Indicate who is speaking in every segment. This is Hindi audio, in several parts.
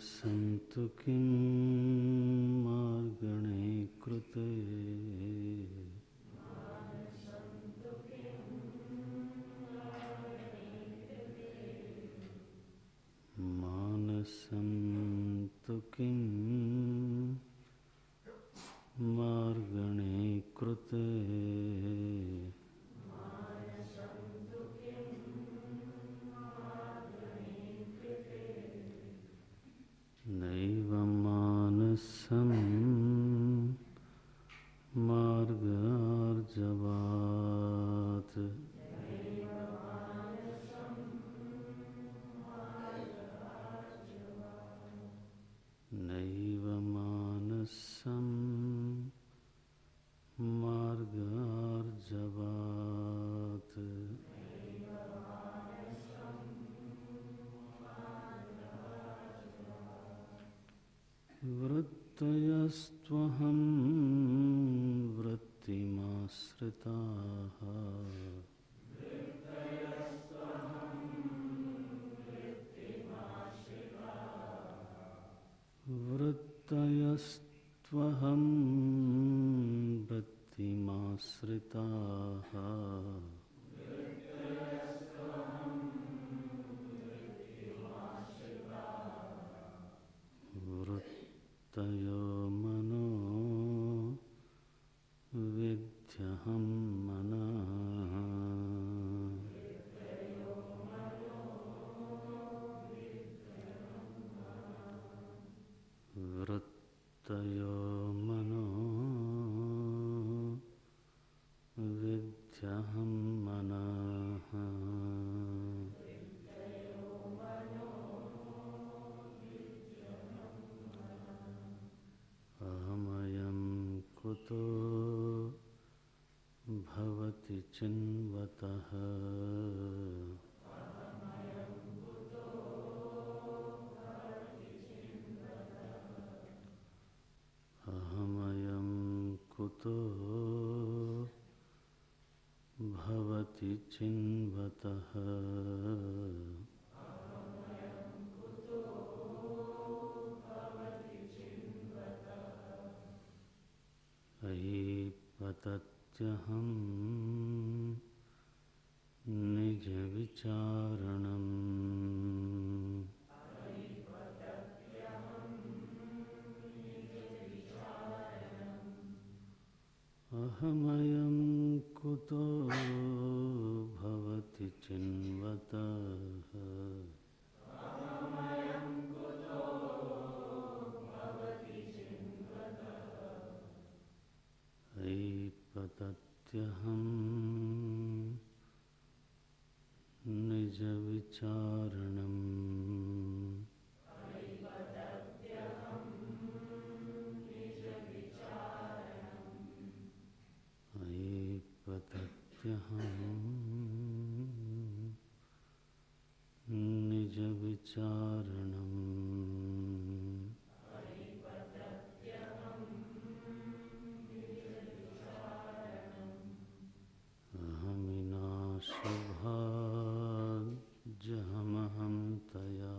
Speaker 1: सन्तु किं मार्गणे कृते मानसन्तु किं मार्गणे कृते नैव मानसं मार्गार्जवात् नैव मानसं मार्गार्जवात् वृत्तयस्त्वहं वृत्तिमाश्रिताः वृत्तयस्त्वहं वृत्तिमाश्रिताः वृत्तयो मनो विद्यहं मनः वृत्तयो मनो विद्यहं मनः अहमयं कुतो भवति चिन्वतः अहमयं कुतो भवति चिन्वतः ऐपतत्यहं निजविचारणम् अहमयं कुतो भवति चिन्वतः ऐपतत्यहं निजविचारणम् ऐपतत्यहं निजविचारणम् अहमिनाशभाज्यहमहं तया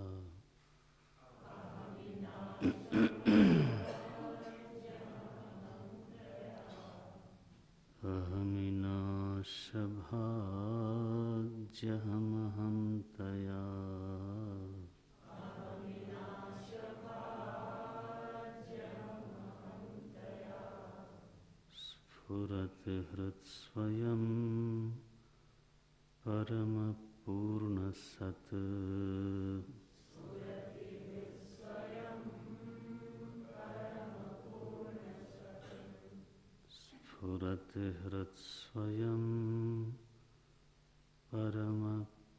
Speaker 1: अहमिनाशभाज्यहमहं तया स्फुरति हृत्स्वयं परमपूर्णसत् स्फुरति हृत्स्वयं परमपूर्णसत्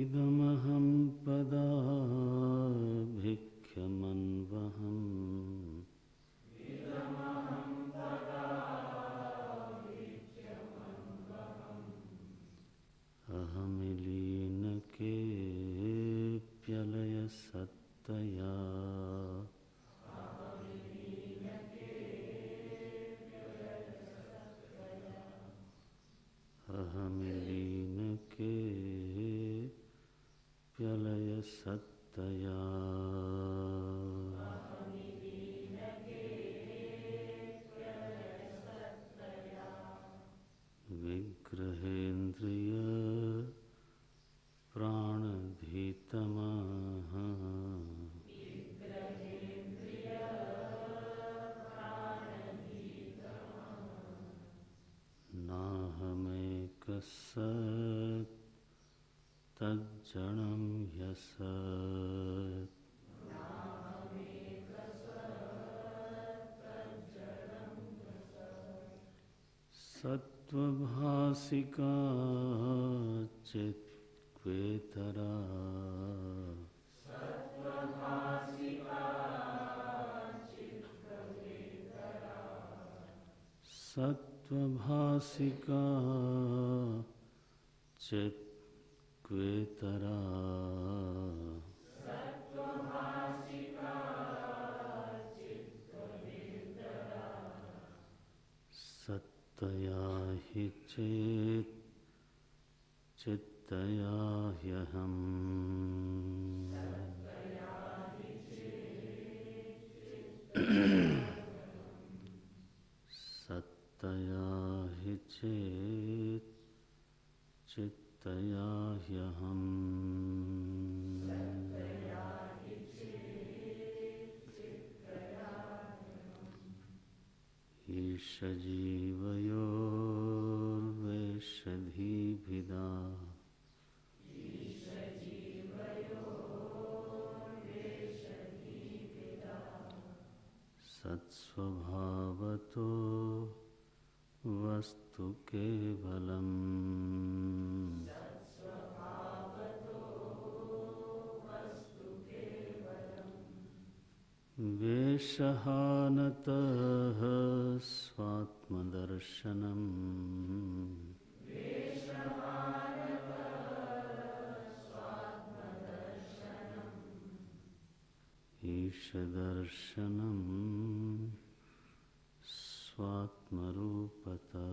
Speaker 1: इदमहं पदाभिख्यमन्वहम् अहमिलीनकेऽप्यलयसत्तया सत्तया विग्रहेन्द्रिय प्राणधीतमः नाहमेकसत् तज्जडं ह्यसत् सत्त्वभासिका चित्क्वेतरा सत्त्वभासिका चित्क्वेतरा सत्तया हि चेत् चित्तया ह्यहम् सत्तया हि चेत् चित्तया ह्यहम् ईशजीवयोर्वेषधीभिदा सत्स्वभावतो वस्तु केवलम् वेषहानतः स्वात्मदर्शनम् ईशदर्शनम् स्वात्मरूपतः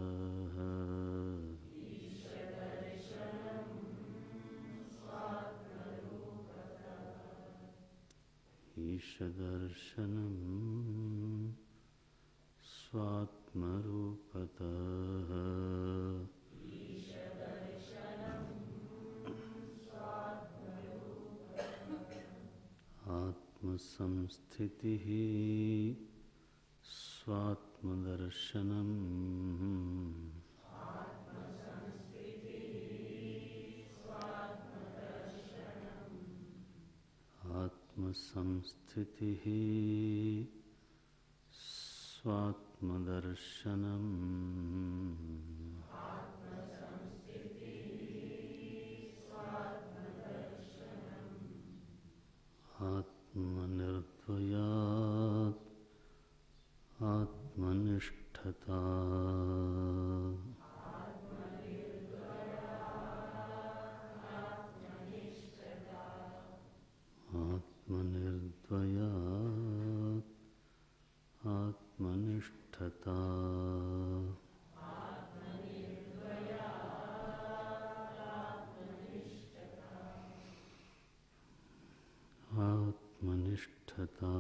Speaker 1: ईशदर्शनम् स्वात्मरूपतः आत्मसंस्थितिः स्वात्मदर्शनम् आत्मसंस्थितिः स्वात्मदर्शनम् आत्मनिर्द्वयात् आत्मनिष्ठता आत्मनिर्द्वयात् आत्मनिष्ठता आत्मनिष्ठता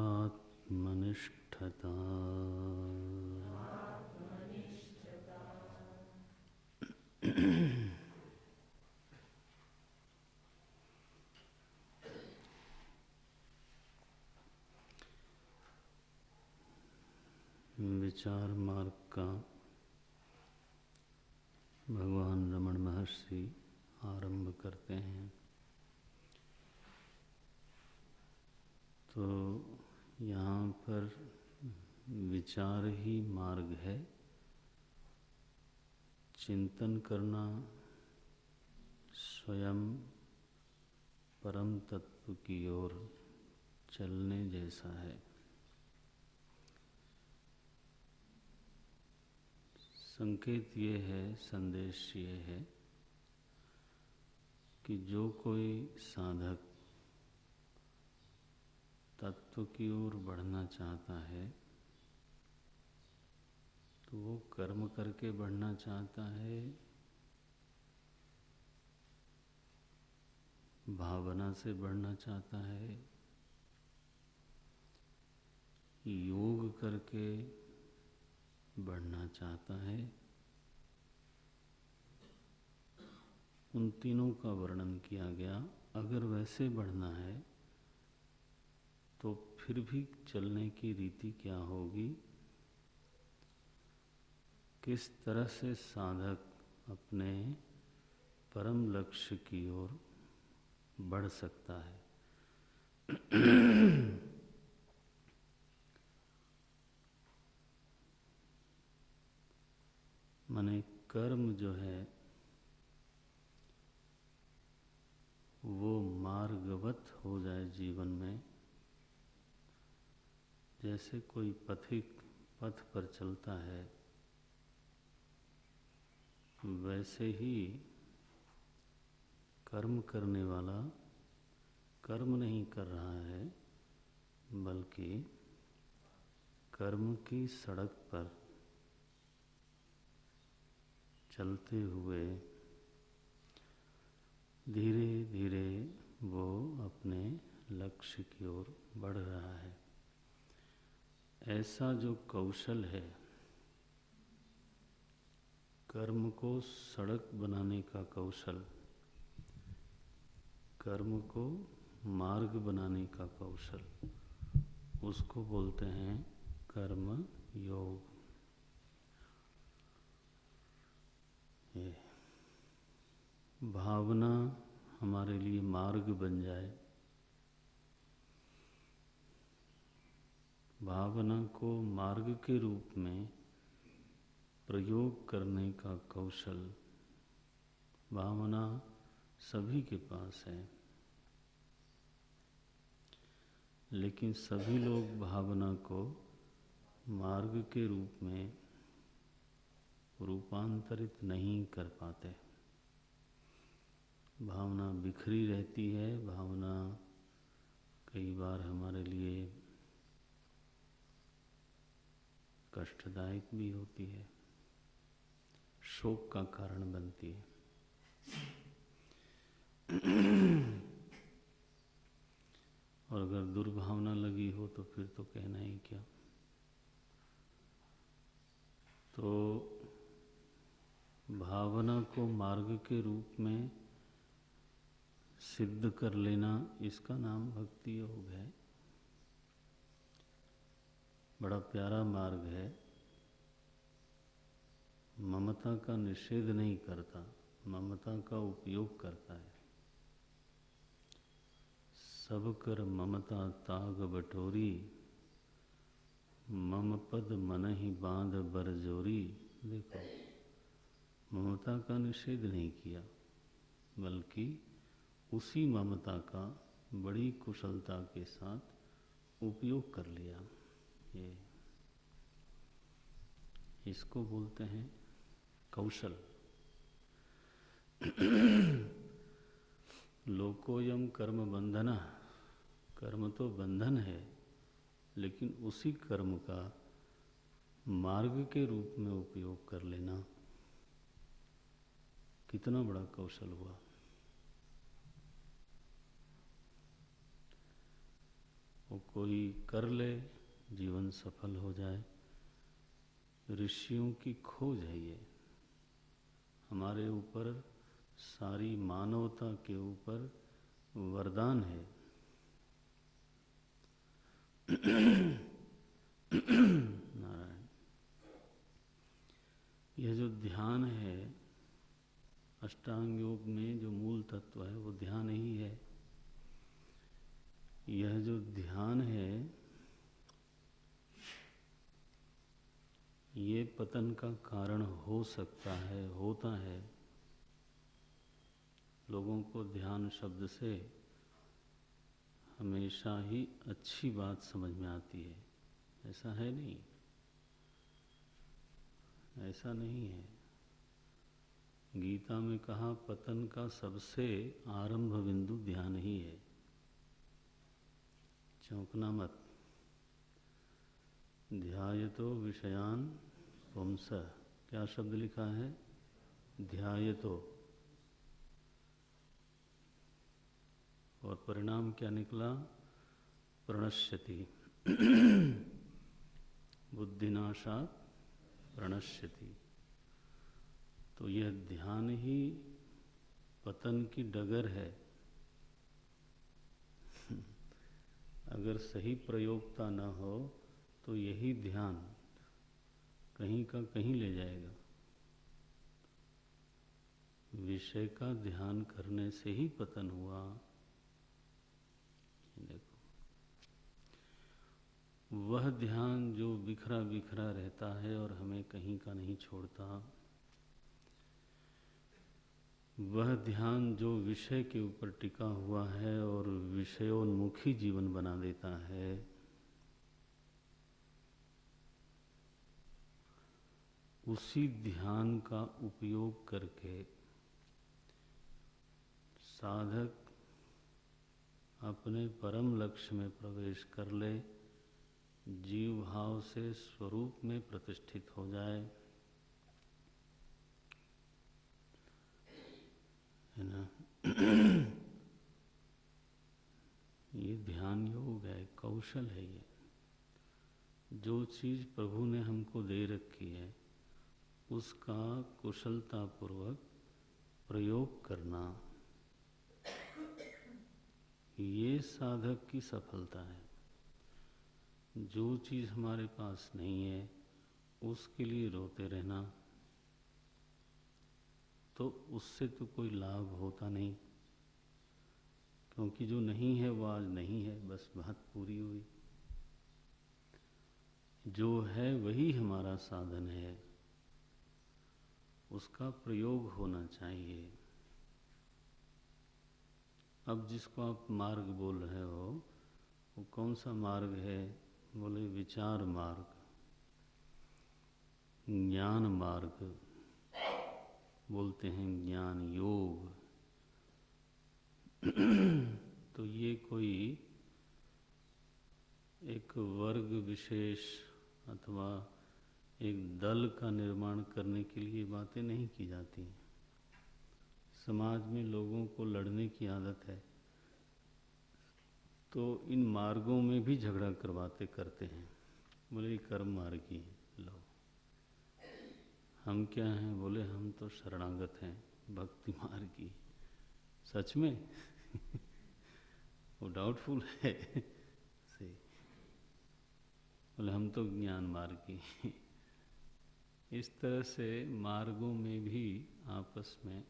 Speaker 1: आत्मनिष्ठता विचार मार्ग का भगवान रमण महर्षि आरंभ करते हैं तो यहाँ पर विचार ही मार्ग है। चिंतन करना स्वयं परम तत्व की ओर चलने जैसा है। संकेत ये है, संदेश ये है कि जो कोई साधक तत्व की ओर बढ़ना चाहता है तो वो कर्म करके बढ़ना चाहता है भावना से बढ़ना चाहता है, योग करके बढ़ना चाहता है, उन तीनों का वर्णन किया गया। अगर वैसे बढ़ना है तो फिर भी चलने की रीति क्या होगी, किस तरह से साधक अपने परम लक्ष्य की ओर बढ़ सकता है। माने कर्म जो है वो मार्गवत हो जाए जीवन में। जैसे कोई पथिक पथ पर चलता है, वैसे ही कर्म करने वाला कर्म नहीं कर रहा है, बल्कि कर्म की सड़क पर चलते हुए धीरे धीरे वो अपने लक्ष्य की ओर बढ़ रहा है। ऐसा जो कौशल है, कर्म को सड़क बनाने का कौशल, कर्म को मार्ग बनाने का कौशल, उसको बोलते हैं कर्म योग। ये भावना हमारे लिए मार्ग बन जाए, भावना को मार्ग के रूप में प्रयोग करने का कौशल भावना सभी के पास है, लेकिन सभी लोग भावना को मार्ग के रूप में रूपांतरित नहीं कर पाते। भावना बिखरी रहती है, भावना कई बार हमारे लिए कष्टदायक भी होती है, शोक का कारण बनती है। और अगर दुर्भावना लगी हो तो फिर तो कहना ही क्या। तो भावना को मार्ग के रूप में सिद्ध कर लेना, इसका नाम भक्ति योग है। बड़ा प्यारा मार्ग है, ममता का निषेध नहीं करता, ममता का उपयोग करता है। सब कर ममता ताग बटोरी, मम पद मन ही बांध बरजोरी। देखो, ममता का निषेध नहीं किया, बल्कि उसी ममता का बड़ी कुशलता के साथ उपयोग कर लिया। ये इसको बोलते हैं कौशल। लोकोयम कर्म बंधना, कर्म तो बंधन है, लेकिन उसी कर्म का मार्ग के रूप में उपयोग कर लेना कितना बड़ा कौशल हुआ। वो कोई कर ले, जीवन सफल हो जाए। ऋषियों की खोज है ये, हमारे ऊपर, सारी मानवता के ऊपर वरदान है। नारायण। यह जो ध्यान है, अष्टांग योग में जो मूल तत्व है वो ध्यान ही है। यह जो ध्यान है, ये पतन का कारण हो सकता है, होता है। लोगों को ध्यान शब्द से हमेशा ही अच्छी बात समझ में आती है, ऐसा है नहीं, ऐसा नहीं है। गीता में कहा पतन का सबसे आरंभ बिंदु ध्यान ही है। चौंकना मत। ध्यायतो विषयान पुंसः, क्या शब्द लिखा है? ध्यायतो। और परिणाम क्या निकला? प्रणश्यति। बुद्धिनाशात् प्रणश्यति। तो यह ध्यान ही पतन की डगर है। अगर सही प्रयोगता न हो तो यही ध्यान कहीं का कहीं ले जाएगा। विषय का ध्यान करने से ही पतन हुआ। देखो, वह ध्यान जो बिखरा बिखरा रहता है और हमें कहीं का नहीं छोड़ता, वह ध्यान जो विषय के ऊपर टिका हुआ है और विषयोन्मुखी जीवन बना देता है, उसी ध्यान का उपयोग करके साधक अपने परम लक्ष्य में प्रवेश कर ले, जीव भाव से स्वरूप में प्रतिष्ठित हो जाए, है ना। ये ध्यान योग है, कौशल है। ये जो चीज प्रभु ने हमको दे रखी है उसका कुशलतापूर्वक प्रयोग करना, ये साधक की सफलता है। जो चीज हमारे पास नहीं है उसके लिए रोते रहना, तो उससे तो कोई लाभ होता नहीं, क्योंकि जो नहीं है वो आज नहीं है, बस बात पूरी हुई। जो है वही हमारा साधन है, उसका प्रयोग होना चाहिए। अब जिसको आप मार्ग बोल रहे हो, वो कौन सा मार्ग है? बोले विचार मार्ग, ज्ञान मार्ग, बोलते हैं ज्ञान योग। तो ये कोई एक वर्ग विशेष अथवा एक दल का निर्माण करने के लिए बातें नहीं की जाती। समाज में लोगों को लड़ने की आदत है, तो इन मार्गों में भी झगड़ा करवाते करते हैं। बोले कर्म मार्गी लो, हम क्या हैं? बोले हम तो शरणागत हैं, भक्ति मार्गी। सच में? वो डाउटफुल है। सही। बोले हम तो ज्ञान मार्गी। इस तरह से मार्गों में भी आपस में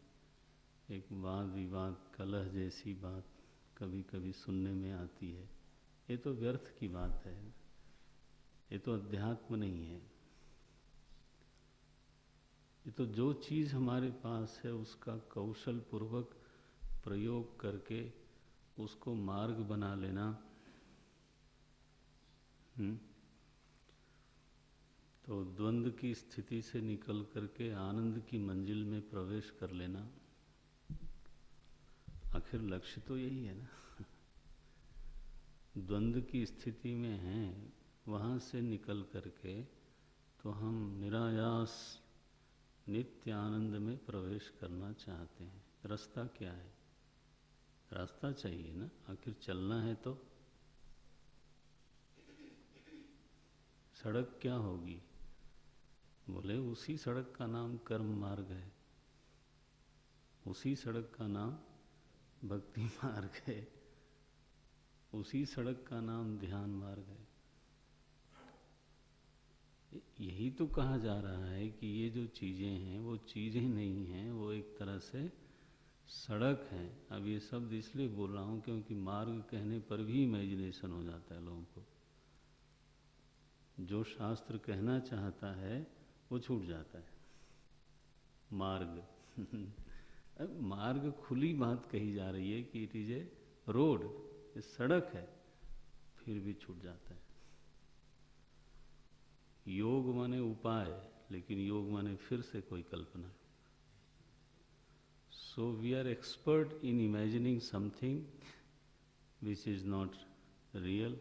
Speaker 1: एक वाद विवाद, कलह जैसी बात कभी कभी सुनने में आती है। ये तो व्यर्थ की बात है, ये तो अध्यात्म नहीं है। ये तो जो चीज़ हमारे पास है उसका कौशल पूर्वक प्रयोग करके उसको मार्ग बना लेना। तो द्वंद्व की स्थिति से निकल करके आनंद की मंजिल में प्रवेश कर लेना, आखिर लक्ष्य तो यही है ना। द्वंद्व की स्थिति में हैं, वहाँ से निकल करके तो हम निरायास नित्य आनंद में प्रवेश करना चाहते हैं। रास्ता क्या है? रास्ता चाहिए ना, आखिर चलना है तो। सड़क क्या होगी? बोले उसी सड़क का नाम कर्म मार्ग है, उसी सड़क का नाम भक्ति मार्ग है, उसी सड़क का नाम ध्यान मार्ग है। यही तो कहा जा रहा है कि ये जो चीज़ें हैं वो चीज़ें नहीं हैं, वो एक तरह से सड़क है। अब ये शब्द इसलिए बोल रहा हूँ क्योंकि मार्ग कहने पर भी इमेजिनेशन हो जाता है लोगों को। जो शास्त्र कहना चाहता है वो छूट जाता है। मार्ग अब मार्ग खुली बात कही जा रही है कि इट इज ए रोड, ये सड़क है, फिर भी छूट जाता है। योग माने उपाय, लेकिन योग माने फिर से कोई कल्पना। So we are expert in imagining something which is not real.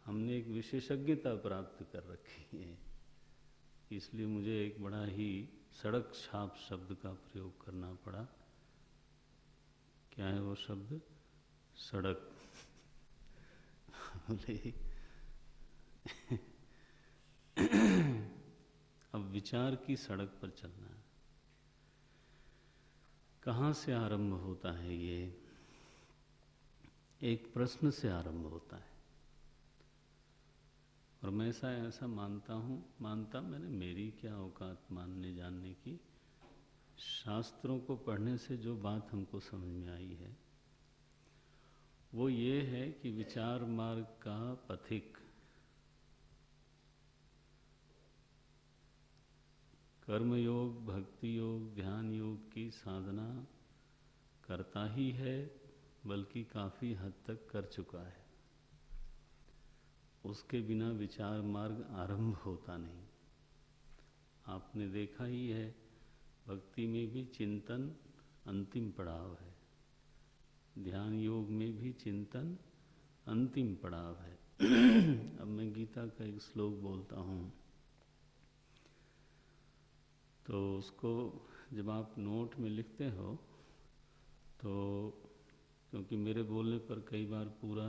Speaker 1: हमने एक विशेषज्ञता प्राप्त कर रखी है, इसलिए मुझे एक बड़ा ही सड़क छाप शब्द का प्रयोग करना पड़ा। क्या है वो शब्द? सड़क। बोले अब विचार की सड़क पर चलना है। कहाँ से आरंभ होता है ये? एक प्रश्न से आरंभ होता है। और मैं ऐसा मानता मैंने, मेरी क्या औकात मानने जानने की। शास्त्रों को पढ़ने से जो बात हमको समझ में आई है वो ये है कि विचार मार्ग का पथिक कर्म योग, भक्ति योग, ध्यान योग की साधना करता ही है, बल्कि काफ़ी हद तक कर चुका है। उसके बिना विचार मार्ग आरंभ होता नहीं। आपने देखा ही है, भक्ति में भी चिंतन अंतिम पड़ाव है, ध्यान योग में भी चिंतन अंतिम पड़ाव है। अब मैं गीता का एक श्लोक बोलता हूँ, तो उसको जब आप नोट में लिखते हो तो, क्योंकि मेरे बोलने पर कई बार पूरा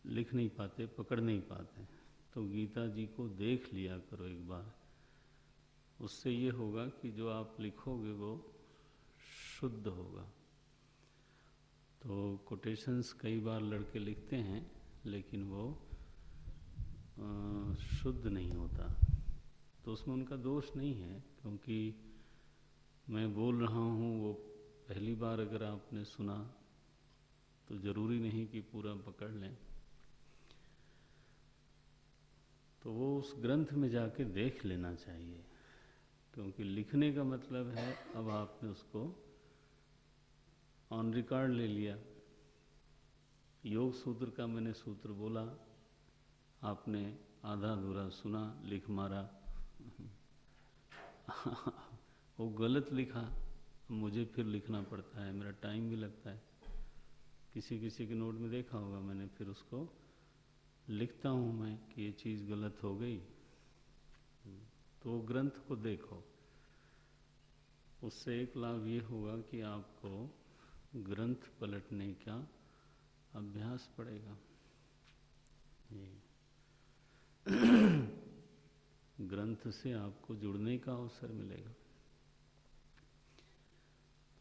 Speaker 1: लिख नहीं पाते, पकड़ नहीं पाते, तो गीता जी को देख लिया करो एक बार। उससे ये होगा कि जो आप लिखोगे वो शुद्ध होगा। तो कोटेशंस कई बार लड़के लिखते हैं लेकिन वो शुद्ध नहीं होता, तो उसमें उनका दोष नहीं है, क्योंकि मैं बोल रहा हूँ वो पहली बार अगर आपने सुना तो ज़रूरी नहीं कि पूरा पकड़ लें। तो वो उस ग्रंथ में जाके देख लेना चाहिए, क्योंकि लिखने का मतलब है अब आपने उसको ऑन रिकॉर्ड ले लिया। योग सूत्र का मैंने सूत्र बोला, आपने आधा अधूरा सुना, लिख मारा, वो गलत लिखा, मुझे फिर लिखना पड़ता है, मेरा टाइम भी लगता है। किसी किसी के नोट में देखा होगा मैंने, फिर उसको लिखता हूँ मैं कि ये चीज़ गलत हो गई। तो ग्रंथ को देखो, उससे एक लाभ ये होगा कि आपको ग्रंथ पलटने का अभ्यास पड़ेगा। ग्रंथ से आपको जुड़ने का अवसर मिलेगा।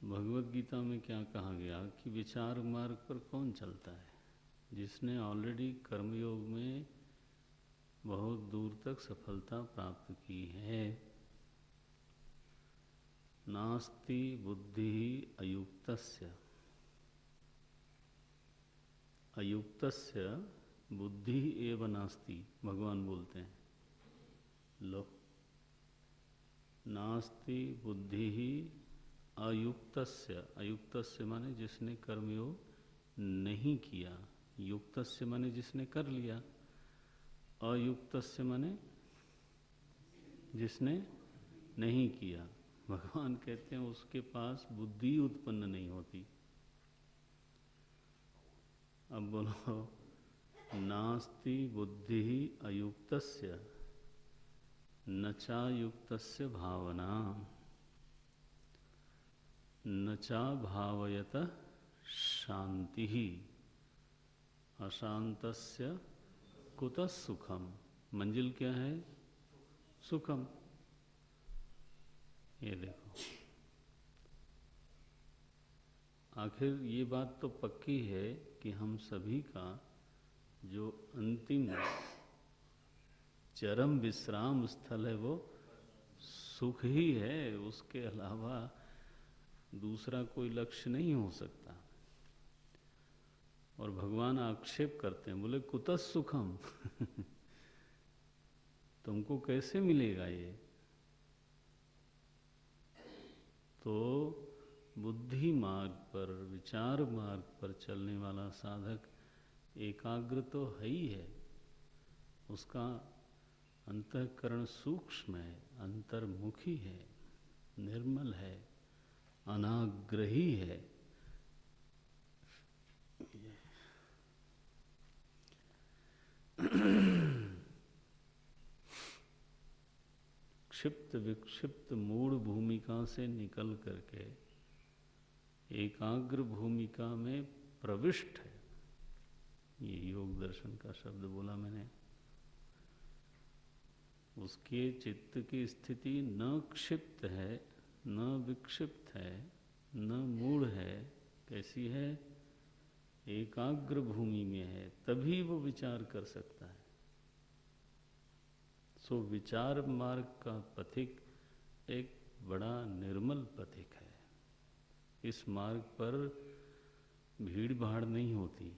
Speaker 1: भगवत गीता में क्या कहा गया कि विचार मार्ग पर कौन चलता है? जिसने ऑलरेडी कर्मयोग में बहुत दूर तक सफलता प्राप्त की है। नास्ति बुद्धि अयुक्तस्य, अयुक्तस्य बुद्धि एव नास्ति, भगवान बोलते हैं। लो, नास्ति बुद्धि ही अयुक्तस्य, अयुक्तस्य माने जिसने कर्मयोग नहीं किया, युक्तस्य माने जिसने कर लिया, अयुक्तस्य माने जिसने नहीं किया। भगवान कहते हैं उसके पास बुद्धि उत्पन्न नहीं होती। अब बोलो, नास्ति बुद्धि अयुक्तस्य न चायुक्तस्य भावना, न चा भावयत शांति, अशांतस्य कुतः सुखम। मंजिल क्या है? सुखम। ये देखो, आखिर ये बात तो पक्की है कि हम सभी का जो अंतिम चरम विश्राम स्थल है वो सुख ही है, उसके अलावा दूसरा कोई लक्ष्य नहीं हो सकता। और भगवान आक्षेप करते हैं, बोले कुतः सुखम तुमको कैसे मिलेगा ये? तो बुद्धि मार्ग पर, विचार मार्ग पर चलने वाला साधक एकाग्र तो है ही है, उसका अंतःकरण सूक्ष्म है, अंतर्मुखी है, निर्मल है, अनाग्रही है। क्षिप्त विक्षिप्त मूढ़ भूमिका से निकल करके एकाग्र भूमिका में प्रविष्ट है। ये योग दर्शन का शब्द बोला मैंने। उसके चित्त की स्थिति न क्षिप्त है, न विक्षिप्त है, न मूढ़ है। कैसी है? एकाग्र भूमि में है, तभी वो विचार कर सकता है। सो विचार मार्ग का पथिक एक बड़ा निर्मल पथिक है। इस मार्ग पर भीड़ भाड़ नहीं होती,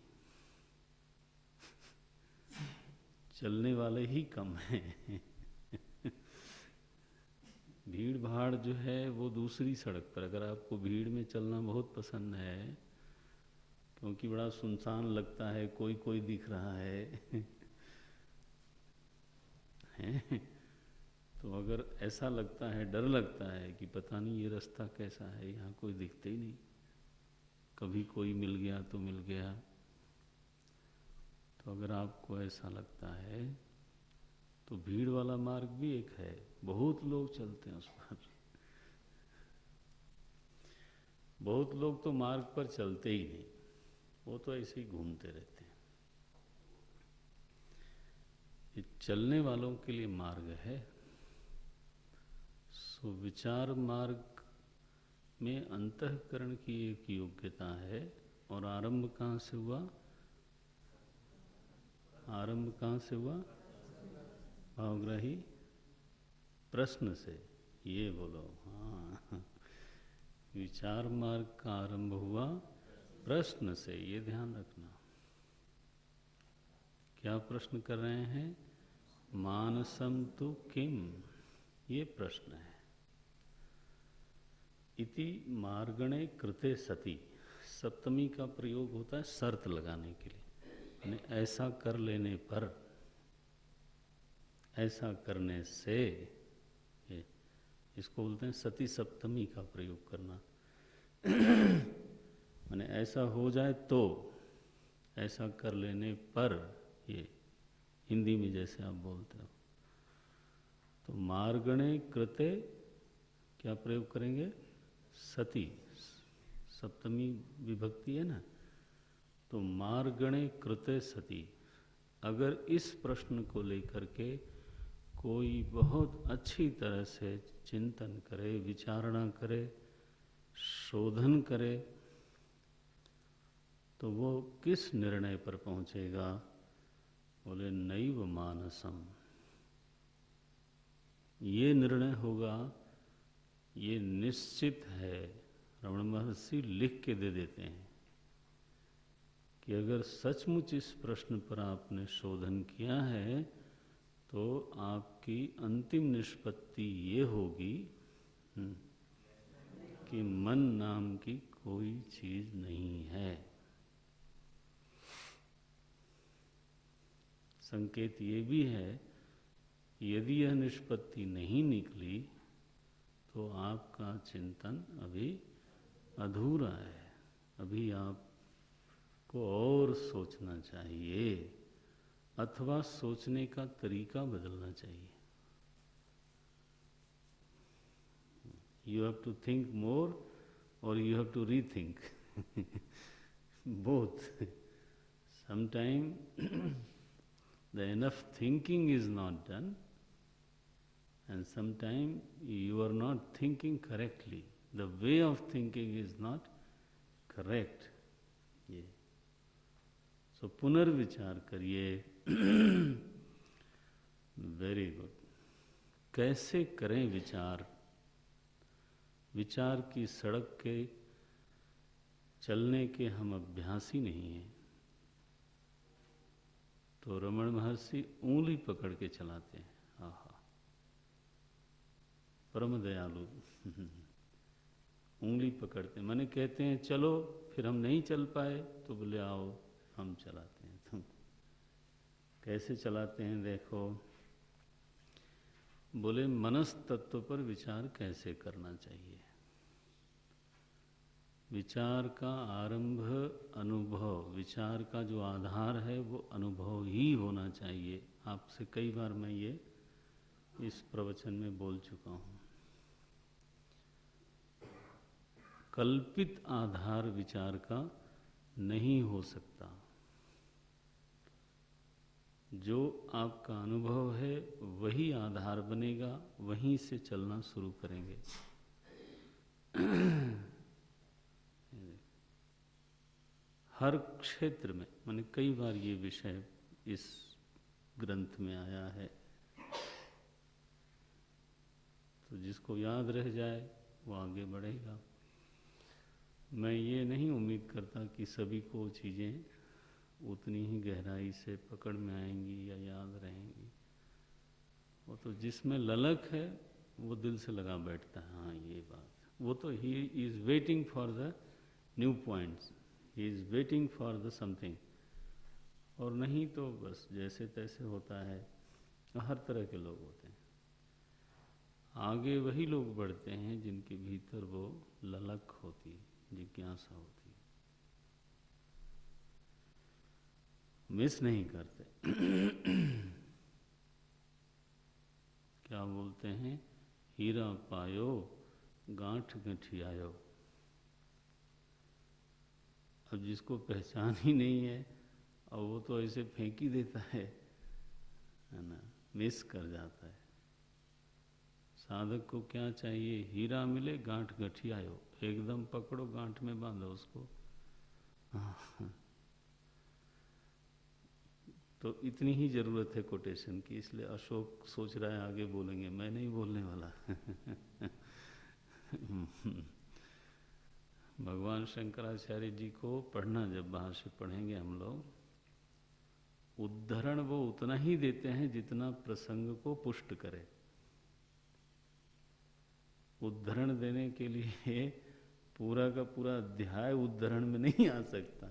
Speaker 1: चलने वाले ही कम हैं। भीड़ भाड़ जो है वो दूसरी सड़क पर। अगर आपको भीड़ में चलना बहुत पसंद है, क्योंकि बड़ा सुनसान लगता है, कोई कोई दिख रहा है, तो अगर ऐसा लगता है, डर लगता है कि पता नहीं ये रास्ता कैसा है, यहाँ कोई दिखते ही नहीं, कभी कोई मिल गया तो मिल गया, तो अगर आपको ऐसा लगता है तो भीड़ वाला मार्ग भी एक है, बहुत लोग चलते हैं उस पर। बहुत लोग तो मार्ग पर चलते ही नहीं, वो तो ऐसे ही घूमते रहते हैं। ये चलने वालों के लिए मार्ग है। सो विचार मार्ग में अंतःकरण की एक योग्यता है। और आरंभ कहाँ से हुआ? आरंभ कहाँ से हुआ? भावग्राही प्रश्न से। ये बोलो, हाँ, विचार मार्ग का आरंभ हुआ प्रश्न से, ये ध्यान रखना। क्या प्रश्न कर रहे हैं? मानसम तु किम, ये प्रश्न है। इति मार्गणे कृते सति, सप्तमी का प्रयोग होता है शर्त लगाने के लिए, यानी ऐसा कर लेने पर, ऐसा करने से, इसको बोलते हैं सती सप्तमी का प्रयोग करना। माने ऐसा हो जाए तो, ऐसा कर लेने पर, ये हिंदी में जैसे आप बोलते हो। तो मार्गणे कृते क्या प्रयोग करेंगे? सती, सप्तमी विभक्ति है ना, तो मार्गणे कृते सती। अगर इस प्रश्न को लेकर के कोई बहुत अच्छी तरह से चिंतन करे, विचारणा करे, शोधन करे, तो वो किस निर्णय पर पहुंचेगा? बोले नैव मानसम। ये निर्णय होगा, ये निश्चित है। रमण महर्षि लिख के दे देते हैं कि अगर सचमुच इस प्रश्न पर आपने शोधन किया है तो आपकी अंतिम निष्पत्ति ये होगी कि मन नाम की कोई चीज नहीं है। संकेत ये भी है कि यदि यह निष्पत्ति नहीं निकली तो आपका चिंतन अभी अधूरा है, अभी आपको और सोचना चाहिए, अथवा सोचने का तरीका बदलना चाहिए। You have to think more or you have to rethink. Both. Sometimes the enough thinking is not done, and sometimes you are not thinking correctly. The way of thinking is not correct. ये सो पुनर्विचार करिए। Very good. कैसे करें विचार? विचार की सड़क के चलने के हम अभ्यासी नहीं हैं, तो रमण महर्षि उंगली पकड़ के चलाते हैं। आहा, परम दयालु। उंगली पकड़ते, माने कहते हैं चलो, फिर हम नहीं चल पाए तो बोले आओ हम चलाते हैं। तुम कैसे चलाते हैं देखो। बोले मनस तत्व पर विचार कैसे करना चाहिए। विचार का आरंभ अनुभव, विचार का जो आधार है वो अनुभव ही होना चाहिए। आपसे कई बार मैं ये इस प्रवचन में बोल चुका हूँ। कल्पित आधार विचार का नहीं हो सकता। जो आपका अनुभव है वही आधार बनेगा, वहीं से चलना शुरू करेंगे। हर क्षेत्र में, मैंने कई बार ये विषय इस ग्रंथ में आया है, तो जिसको याद रह जाए वो आगे बढ़ेगा। मैं ये नहीं उम्मीद करता कि सभी को चीज़ें उतनी ही गहराई से पकड़ में आएंगी या याद रहेंगी। वो तो जिसमें ललक है वो दिल से लगा बैठता है, हाँ ये बात, वो तो he is waiting for the new points, he is waiting for the something. और नहीं तो बस जैसे तैसे होता है। हर तरह के लोग होते हैं। आगे वही लोग बढ़ते हैं जिनके भीतर वो ललक होती, जिज्ञासा होती, मिस नहीं करते। क्या बोलते हैं, हीरा पायो गांठ गठियायो। अब जिसको पहचान ही नहीं है, अब वो तो ऐसे फेंक ही देता है ना, मिस कर जाता है। साधक को क्या चाहिए, हीरा मिले गांठ गठियायो, एकदम पकड़ो, गांठ में बांधो उसको। तो इतनी ही जरूरत है कोटेशन की, इसलिए अशोक सोच रहा है आगे बोलेंगे, मैं नहीं बोलने वाला। भगवान शंकराचार्य जी को पढ़ना, जब बाहर से पढ़ेंगे हम लोग, उद्धरण वो उतना ही देते हैं जितना प्रसंग को पुष्ट करे। उद्धरण देने के लिए पूरा का पूरा अध्याय उद्धरण में नहीं आ सकता।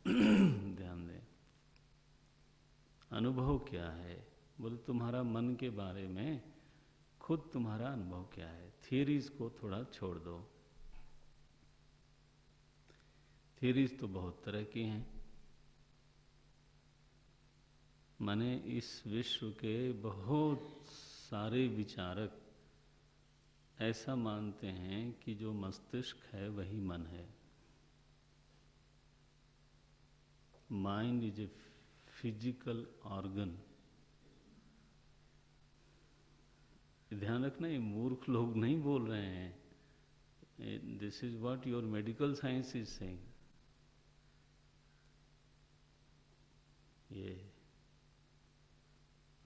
Speaker 1: ध्यान दें। अनुभव क्या है, बोले तुम्हारा मन के बारे में खुद तुम्हारा अनुभव क्या है। थियरीज को थोड़ा छोड़ दो। थियरीज तो बहुत तरह की हैं। माने इस विश्व के बहुत सारे विचारक ऐसा मानते हैं कि जो मस्तिष्क है वही मन है। Mind is a physical organ. ध्यान रखना, ये मूर्ख लोग नहीं बोल रहे हैं। This is what your medical science is saying. ये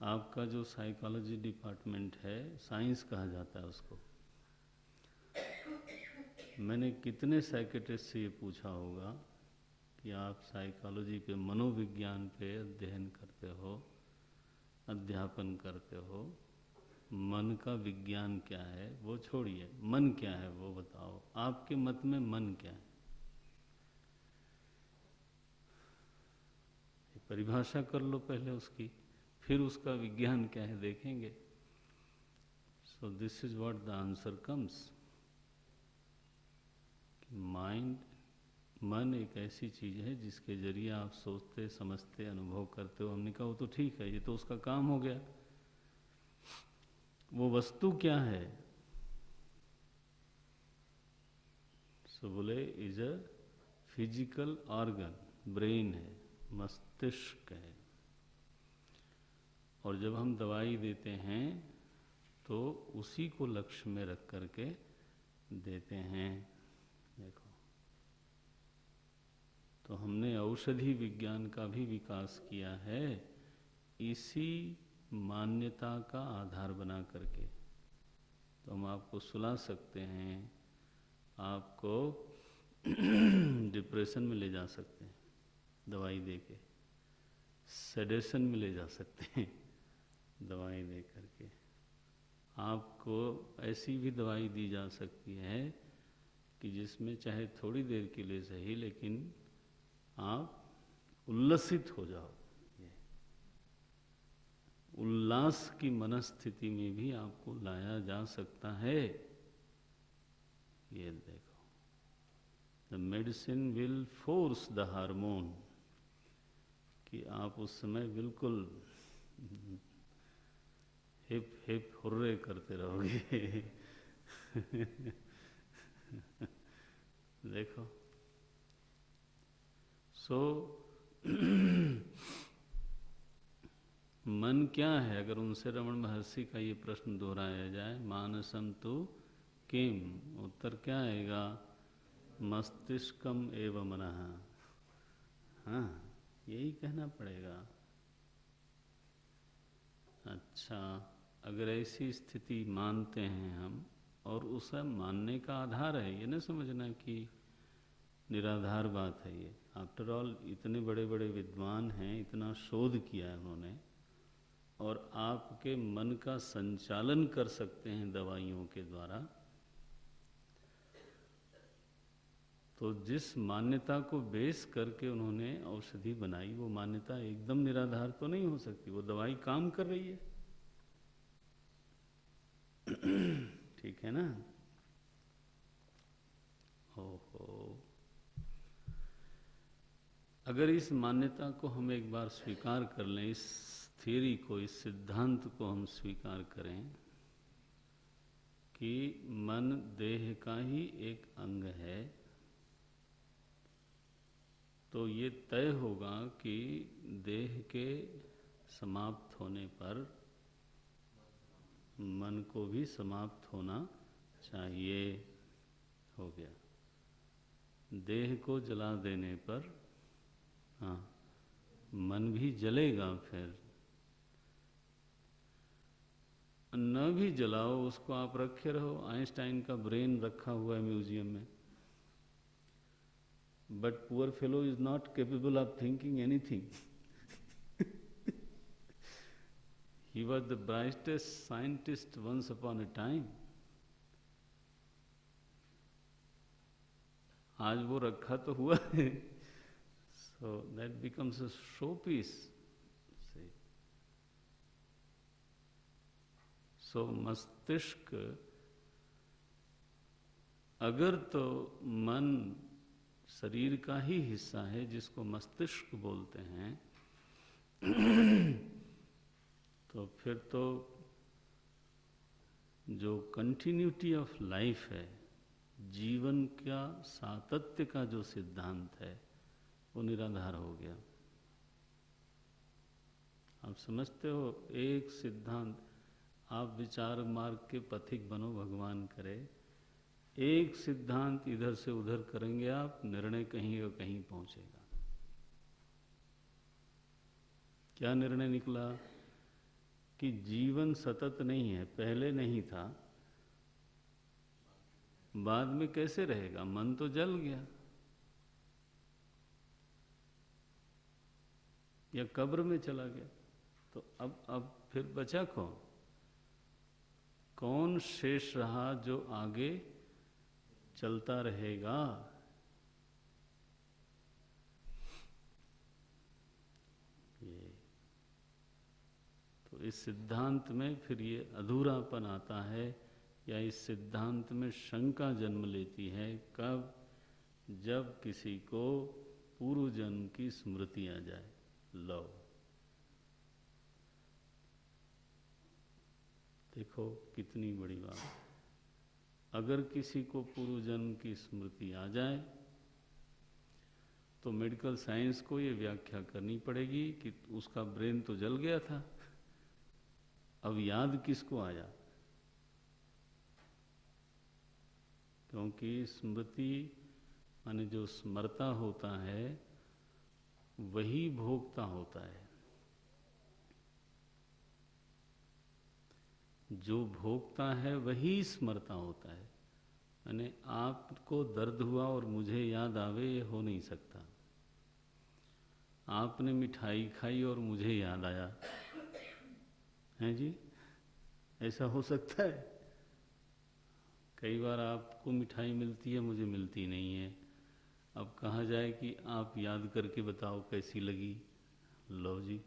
Speaker 1: आपका जो साइकोलॉजी डिपार्टमेंट है, साइंस कहा जाता है उसको। मैंने कितने साइकेट्रिस्ट से ये पूछा होगा कि आप साइकोलॉजी पे, मनोविज्ञान पे अध्ययन करते हो, अध्यापन करते हो, मन का विज्ञान क्या है वो छोड़िए, मन क्या है वो बताओ, आपके मत में मन क्या है, परिभाषा कर लो पहले उसकी, फिर उसका विज्ञान क्या है देखेंगे। So this is what the answer comes. Mind, मन एक ऐसी चीज है जिसके जरिए आप सोचते, समझते, अनुभव करते हो। हमने कहा वो तो ठीक है, ये तो उसका काम हो गया। वो वस्तु क्या है? सो बोले is a physical organ, brain है, मस्तिष्क है। और जब हम दवाई देते हैं तो उसी को लक्ष्य में रख करके देते हैं। देखो, तो हमने औषधि विज्ञान का भी विकास किया है इसी मान्यता का आधार बना करके। तो हम आपको सुला सकते हैं, आपको डिप्रेशन में ले जा सकते हैं दवाई देके, सेडेशन में ले जा सकते हैं दवाई दे करके। आपको ऐसी भी दवाई दी जा सकती है कि जिसमें चाहे थोड़ी देर के लिए सही, लेकिन आप उल्लसित हो जाओ। उल्लास की मनस्थिति में भी आपको लाया जा सकता है। ये देखो, the medicine will force the hormone, कि आप उस समय बिल्कुल हिप हिप हुर्रे करते रहोगे। देखो सो मन क्या है? अगर उनसे रमण महर्षि का ये प्रश्न दोहराया जाए, मानसम तो किम, उत्तर क्या आएगा? मस्तिष्कम एव मनः। हाँ, यही कहना पड़ेगा। अच्छा, अगर ऐसी स्थिति मानते हैं हम, और उसे मानने का आधार है, ये न समझना कि निराधार बात है ये। आफ्टर ऑल इतने बड़े बड़े विद्वान हैं, इतना शोध किया है उन्होंने, और आपके मन का संचालन कर सकते हैं दवाइयों के द्वारा। तो जिस मान्यता को बेस करके उन्होंने औषधि बनाई, वो मान्यता एकदम निराधार तो नहीं हो सकती। वो दवाई काम कर रही है। ठीक है ना? ओहो, अगर इस मान्यता को हम एक बार स्वीकार कर लें, इस थ्योरी को, इस सिद्धांत को हम स्वीकार करें कि मन देह का ही एक अंग है, तो ये तय होगा कि देह के समाप्त होने पर मन को भी समाप्त होना चाहिए। हो गया। देह को जला देने पर हाँ, मन भी जलेगा। फिर न भी जलाओ, उसको आप रखे रहो। आइंस्टाइन का ब्रेन रखा हुआ है म्यूजियम में, but poor fellow is not capable of thinking anything. He was the brightest scientist once upon a time. आज वो रखा तो हुआ है, so that becomes a showpiece. So मस्तिष्क, अगर तो मन शरीर का ही हिस्सा है जिसको मस्तिष्क बोलते हैं, तो फिर तो जो कंटिन्यूटी ऑफ लाइफ है, जीवन का सातत्य का जो सिद्धांत है, वो निराधार हो गया। आप समझते हो? एक सिद्धांत, आप विचार मार्ग के पथिक बनो, भगवान करे। एक सिद्धांत इधर से उधर करेंगे आप, निर्णय कहीं और कहीं पहुंचेगा। क्या निर्णय निकला? कि जीवन सतत नहीं है। पहले नहीं था, बाद में कैसे रहेगा? मन तो जल गया, या कब्र में चला गया, तो अब फिर बचा कौन? कौन शेष रहा जो आगे चलता रहेगा? ये तो इस सिद्धांत में फिर ये अधूरापन आता है, या इस सिद्धांत में शंका जन्म लेती है। कब? जब किसी को पूर्व जन्म की स्मृति आ जाए। लो, देखो कितनी बड़ी बात। अगर किसी को पूर्व जन्म की स्मृति आ जाए, तो मेडिकल साइंस को ये व्याख्या करनी पड़ेगी कि उसका ब्रेन तो जल गया था, अब याद किसको आया? क्योंकि स्मृति माने जो स्मरता होता है, वही भोगता होता है। जो भोगता है वही स्मरता होता है। यानी आपको दर्द हुआ और मुझे याद आवे, ये हो नहीं सकता। आपने मिठाई खाई और मुझे याद आया, हैं जी? ऐसा हो सकता है? कई बार आपको मिठाई मिलती है, मुझे मिलती नहीं है। अब कहा जाए कि आप याद करके बताओ कैसी लगी। लो जी,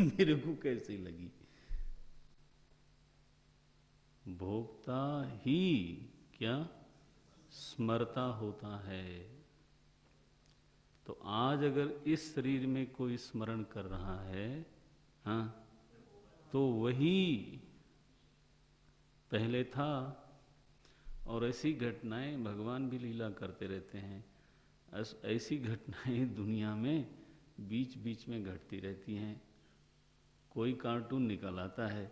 Speaker 1: मेरे को कैसी लगी? भोक्ता ही क्या स्मरता होता है। तो आज अगर इस शरीर में कोई स्मरण कर रहा है, हाँ, तो वही पहले था। और ऐसी घटनाएं भगवान भी लीला करते रहते हैं। ऐसी घटनाएं दुनिया में बीच बीच में घटती रहती हैं। कोई कार्टून निकल आता है,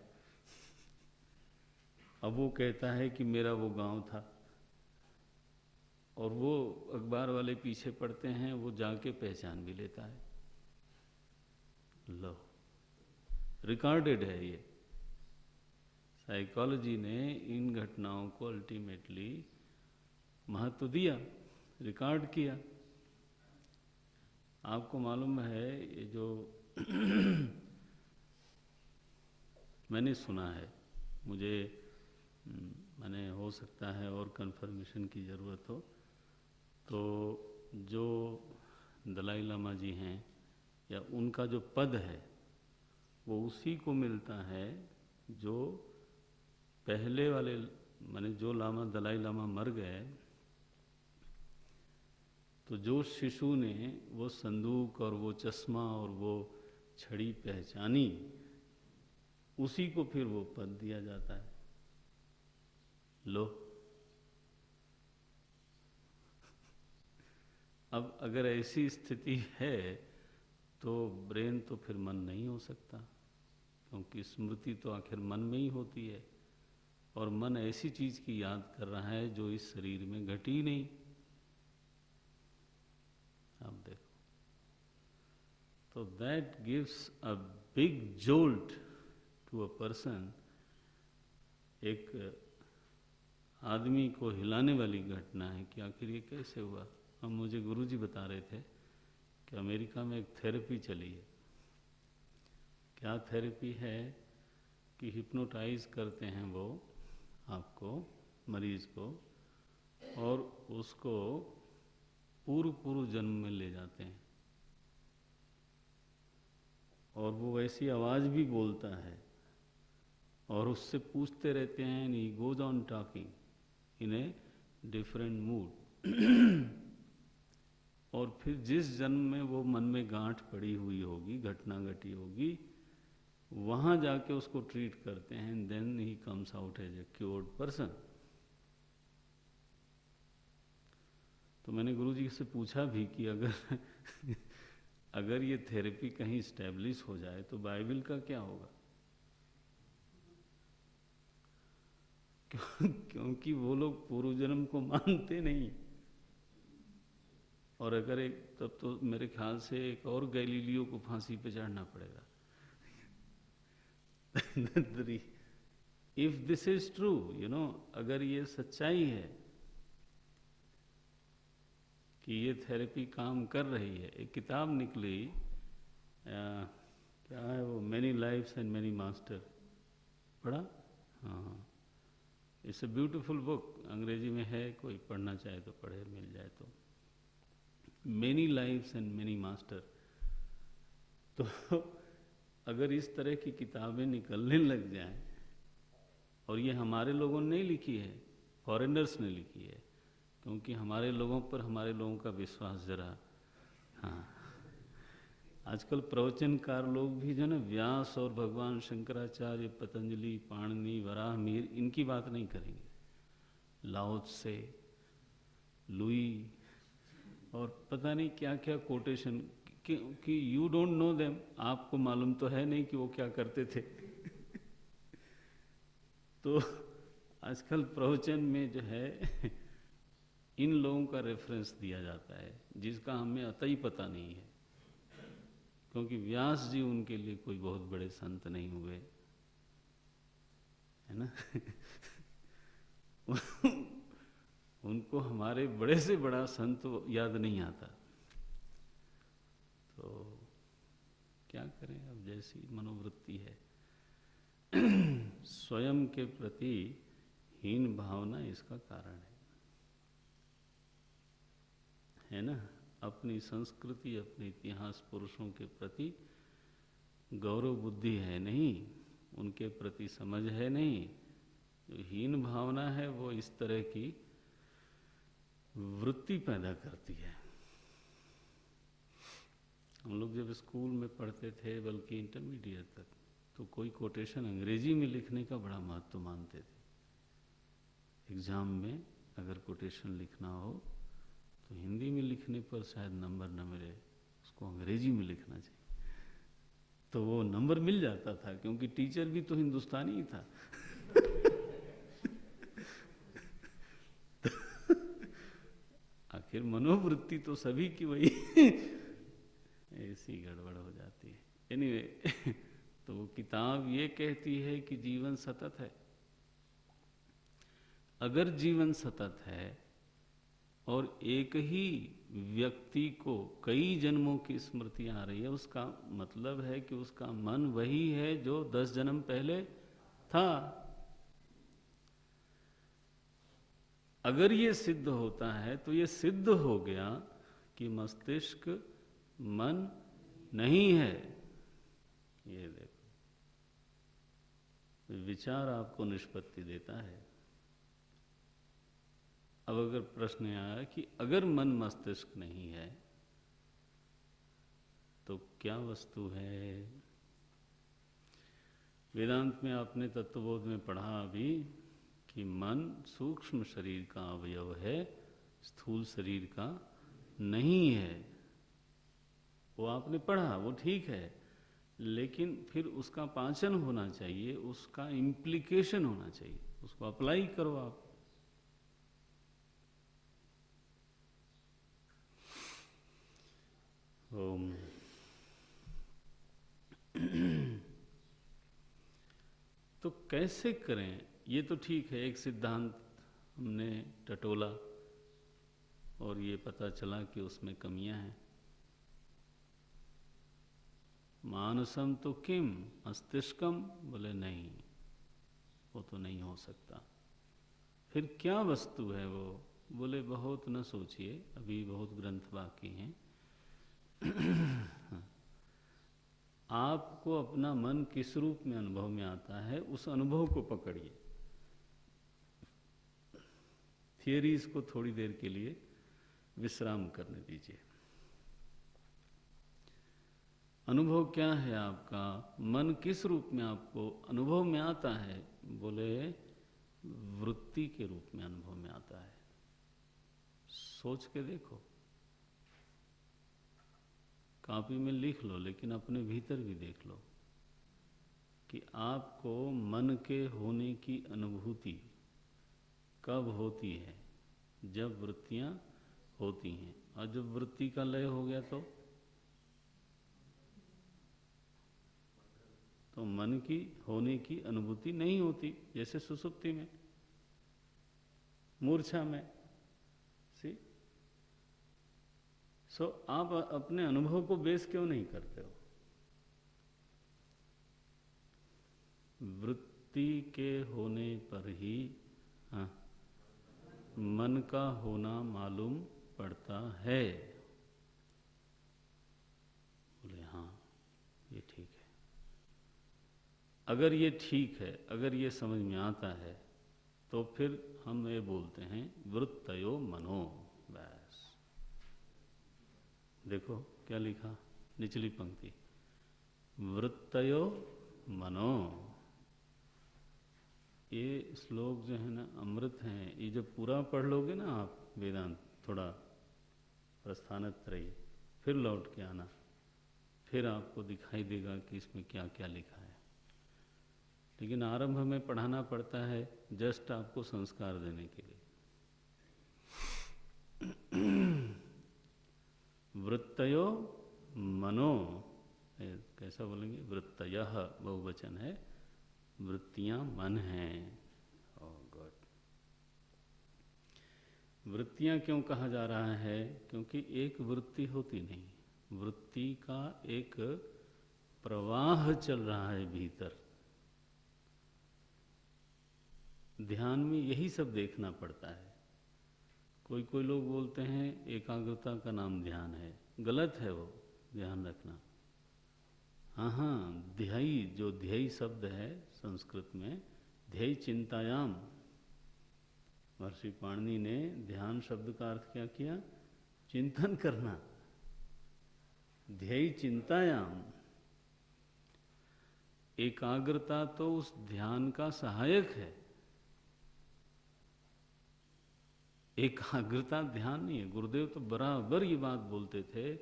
Speaker 1: अब वो कहता है कि मेरा वो गांव था, और वो अखबार वाले पीछे पड़ते हैं, वो जाके पहचान भी लेता है। लो, रिकॉर्डेड है ये। साइकोलॉजी ने इन घटनाओं को अल्टीमेटली महत्व दिया, रिकॉर्ड किया। आपको मालूम है ये जो मैंने सुना है, मुझे मैंने हो सकता है और कंफर्मेशन की ज़रूरत हो, तो जो दलाई लामा जी हैं या उनका जो पद है वो उसी को मिलता है जो पहले वाले, माने जो लामा दलाई लामा मर गए तो जो शिशु ने वो संदूक और वो चश्मा और वो छड़ी पहचानी, उसी को फिर वो पद दिया जाता है। लो, अब अगर ऐसी स्थिति है तो ब्रेन तो फिर मन नहीं हो सकता, क्योंकि स्मृति तो आखिर मन में ही होती है, और मन ऐसी चीज की याद कर रहा है जो इस शरीर में घटी ही नहीं। आप देखो, तो that gives a big jolt to a person. एक आदमी को हिलाने वाली घटना है कि आखिर ये कैसे हुआ। अब मुझे गुरुजी बता रहे थे कि अमेरिका में एक थेरेपी चली है। क्या थेरेपी है कि हिप्नोटाइज करते हैं वो आपको, मरीज को, और उसको पूर्व जन्म में ले जाते हैं, और वो वैसी आवाज़ भी बोलता है और उससे पूछते रहते हैं, and he goes on talking in a different mood. और फिर जिस जन्म में वो मन में गांठ पड़ी हुई होगी, घटना घटी होगी, वहां जाके उसको ट्रीट करते हैं, then he comes out as a cured person. तो मैंने गुरुजी से पूछा भी कि अगर ये थेरेपी कहीं स्टैब्लिश हो जाए तो बाइबल का क्या होगा। क्योंकि वो लोग पूर्व जन्म को मानते नहीं। और अगर एक, तब तो मेरे ख्याल से एक और गैलीलियो को फांसी पे चढ़ना पड़ेगा। इफ दिस इज ट्रू, अगर ये सच्चाई है कि ये थेरेपी काम कर रही है। एक किताब निकली, क्या है वो, many lifes and many master, पढ़ा? हाँ, इट्स ए ब्यूटीफुल बुक, अंग्रेजी में है, कोई पढ़ना चाहे तो पढ़े, मिल जाए तो। Many lifes and many master. तो अगर इस तरह की किताबें निकलने लग जाएं, और ये हमारे लोगों ने नहीं लिखी है, फॉरेनर्स ने लिखी है, क्योंकि हमारे लोगों पर हमारे लोगों का विश्वास जरा, हाँ, आजकल प्रवचनकार लोग भी जो ना व्यास और भगवान शंकराचार्य, पतंजलि, पाणिनि, वराह मिहिर, इनकी बात नहीं करेंगे। लाओ त्से, लुई, और पता नहीं क्या क्या कोटेशन, कि यू डोंट नो देम, आपको मालूम तो है नहीं कि वो क्या करते थे। तो आजकल प्रवचन में जो है इन लोगों का रेफरेंस दिया जाता है, जिसका हमें अतई पता नहीं है, क्योंकि व्यास जी उनके लिए कोई बहुत बड़े संत नहीं हुए, है ना। उनको हमारे बड़े से बड़ा संत याद नहीं आता। तो क्या करें, अब जैसी मनोवृत्ति है। स्वयं के प्रति हीन भावना इसका कारण है ना। अपनी संस्कृति, अपने इतिहास, पुरुषों के प्रति गौरव बुद्धि है नहीं, उनके प्रति समझ है नहीं। जो हीन भावना है वो इस तरह की वृत्ति पैदा करती है। हम लोग जब स्कूल में पढ़ते थे, बल्कि इंटरमीडिएट तक, तो कोई कोटेशन अंग्रेजी में लिखने का बड़ा महत्व मानते थे। एग्ज़ाम में अगर कोटेशन लिखना हो तो हिंदी में लिखने पर शायद नंबर न मिले, उसको अंग्रेजी में लिखना चाहिए, तो वो नंबर मिल जाता था, क्योंकि टीचर भी तो हिंदुस्तानी ही था। आखिर मनोवृत्ति तो सभी की वही ऐसी गड़बड़ हो जाती है। एनीवे, तो वो किताब ये कहती है कि जीवन सतत है। अगर जीवन सतत है और एक ही व्यक्ति को कई जन्मों की स्मृतियां आ रही है, उसका मतलब है कि उसका मन वही है जो 10 जन्म पहले था। अगर ये सिद्ध होता है तो ये सिद्ध हो गया कि मस्तिष्क मन नहीं है। ये देखो, विचार आपको निष्पत्ति देता है। अब अगर प्रश्न आया कि अगर मन मस्तिष्क नहीं है तो क्या वस्तु है? वेदांत में आपने तत्वबोध में पढ़ा अभी कि मन सूक्ष्म शरीर का अवयव है, स्थूल शरीर का नहीं है। वो आपने पढ़ा, वो ठीक है, लेकिन फिर उसका पाचन होना चाहिए, उसका इम्प्लीकेशन होना चाहिए, उसको अप्लाई करो आप। ओम। तो कैसे करें? ये तो ठीक है, एक सिद्धांत हमने टटोला और ये पता चला कि उसमें कमियां हैं। मानसम तो किम मस्तिष्कम, बोले नहीं, वो तो नहीं हो सकता। फिर क्या वस्तु है वो? बोले बहुत न सोचिए, अभी बहुत ग्रंथ बाकी हैं। आपको अपना मन किस रूप में अनुभव में आता है, उस अनुभव को पकड़िए। थियरीज को थोड़ी देर के लिए विश्राम करने दीजिए। अनुभव क्या है आपका? मन किस रूप में आपको अनुभव में आता है? बोले वृत्ति के रूप में अनुभव में आता है। सोच के देखो, कॉपी में लिख लो, लेकिन अपने भीतर भी देख लो कि आपको मन के होने की अनुभूति कब होती है? जब वृत्तियां होती हैं। और जब वृत्ति का लय हो गया तो मन की होने की अनुभूति नहीं होती। जैसे सुसुप्ति में, मूर्छा में। सो आप अपने अनुभव को बेस क्यों नहीं करते हो? वृत्ति के होने पर ही मन का होना मालूम पड़ता है। बोले हाँ, ये ठीक है। अगर ये ठीक है, अगर ये समझ में आता है, तो फिर हम ये बोलते हैं वृत्तयो मनो। बस देखो क्या लिखा, निचली पंक्ति, वृत्तयो मनो। ये श्लोक जो है ना, अमृत हैं। ये जब पूरा पढ़ लोगे ना आप वेदांत, थोड़ा प्रस्थानत्रयी, फिर लौट के आना, फिर आपको दिखाई देगा कि इसमें क्या क्या लिखा है। लेकिन आरंभ में पढ़ाना पड़ता है जस्ट आपको संस्कार देने के लिए। वृत्तयो मनो, कैसा बोलेंगे? वृत्तयः बहुवचन है, वृत्तियां मन हैं। ओह गॉड। वृत्तियां क्यों कहा जा रहा है? क्योंकि एक वृत्ति होती नहीं, वृत्ति का एक प्रवाह चल रहा है भीतर। ध्यान में यही सब देखना पड़ता है। कोई कोई लोग बोलते हैं एकाग्रता का नाम ध्यान है, गलत है वो, ध्यान रखना। हाँ, ध्यायी, जो ध्येय शब्द है संस्कृत में, ध्येय चिंतायाम। महर्षि पाणिनि ने ध्यान शब्द का अर्थ क्या किया? चिंतन करना। ध्येय चिंतायाम। एकाग्रता तो उस ध्यान का सहायक है। एकाग्रता ध्यान नहीं है। गुरुदेव तो बराबर ये बात बोलते थे,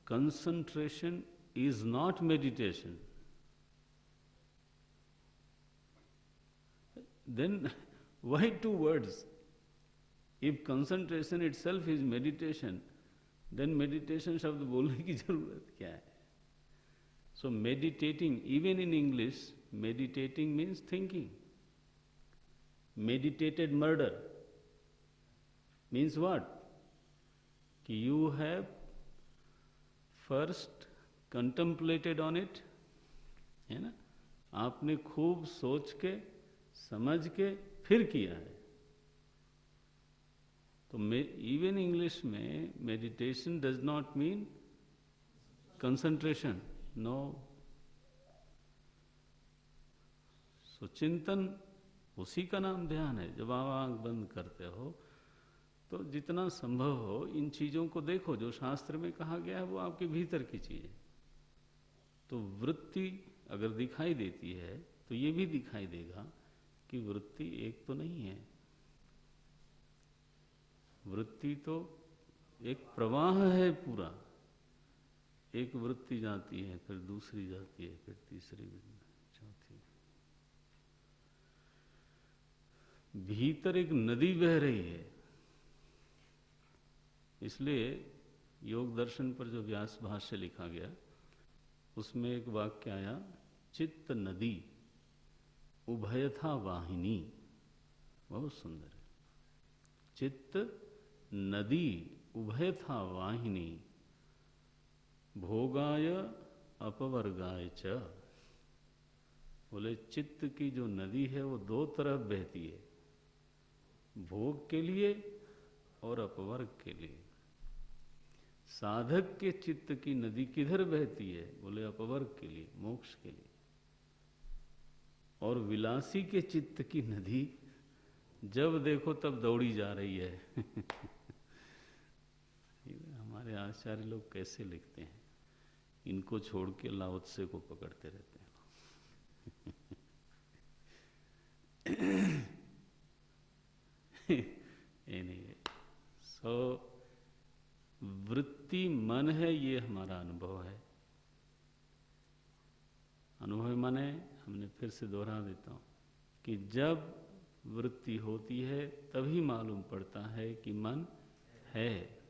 Speaker 1: concentration is not meditation. Then why two words? If concentration itself is meditation, then meditation शब्द बोलने की जरूरत क्या है? So meditating, even in English, meditating means thinking. Meditated murder means what? कि you have first contemplated on it, है ना? आपने खूब सोच के समझ के फिर किया है। तो इवन इंग्लिश में meditation does not mean concentration, no. So चिंतन उसी का नाम ध्यान है। जब आप आंख बंद करते हो तो जितना संभव हो इन चीजों को देखो। जो शास्त्र में कहा गया है वो आपके भीतर की चीज है। तो वृत्ति अगर दिखाई देती है तो ये भी दिखाई देगा कि वृत्ति एक तो नहीं है। वृत्ति तो एक प्रवाह है पूरा। एक वृत्ति जाती है, फिर दूसरी जाती है, फिर तीसरी, चौथी। भीतर एक नदी बह रही है। इसलिए योग दर्शन पर जो व्यास भाष्य लिखा गया उसमें एक वाक्य आया, चित्त नदी उभयथा वाहिनी। बहुत सुंदर है। चित्त नदी उभयथा वाहिनी, भोगाय अपवर्गाय च। बोले चित्त की जो नदी है वो दो तरफ बहती है, भोग के लिए और अपवर्ग के लिए। साधक के चित्त की नदी किधर बहती है? बोले अपवर्ग के लिए, मोक्ष के लिए। और विलासी के चित्त की नदी जब देखो तब दौड़ी जा रही है। हमारे आचार्य लोग कैसे लिखते हैं, इनको छोड़ के लाओ त्से को पकड़ते रहते हैं। ये नहीं है। सो वृत्ति मन है, ये हमारा अनुभव है। अनुभव माने, हमने फिर से दोहरा देता हूं कि जब वृत्ति होती है तभी मालूम पड़ता है कि मन है।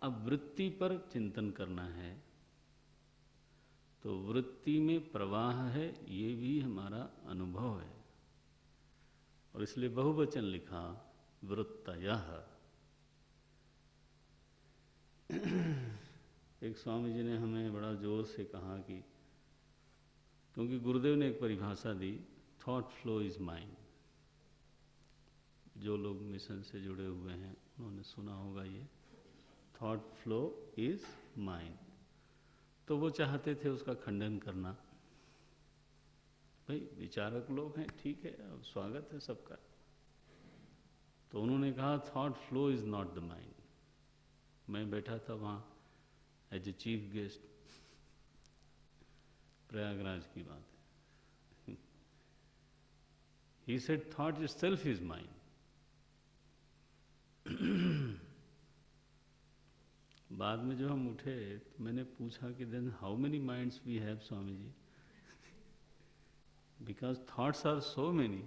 Speaker 1: अब वृत्ति पर चिंतन करना है तो वृत्ति में प्रवाह है, ये भी हमारा अनुभव है। और इसलिए बहुवचन लिखा, वृत्तयः। एक स्वामी जी ने हमें बड़ा जोर से कहा कि, क्योंकि गुरुदेव ने एक परिभाषा दी, थॉट फ्लो इज माइंड। जो लोग मिशन से जुड़े हुए हैं उन्होंने सुना होगा ये, थॉट फ्लो इज माइंड। तो वो चाहते थे उसका खंडन करना। भाई विचारक लोग हैं, ठीक है, अब स्वागत है सबका। तो उन्होंने कहा thought flow is not the mind. मैं बैठा था वहाँ as a chief guest, Prayagraj की बात है। He said thought itself is mind. बाद में जब हम उठे तो मैंने पूछा कि then how many minds we have Swami ji, because thoughts are so many.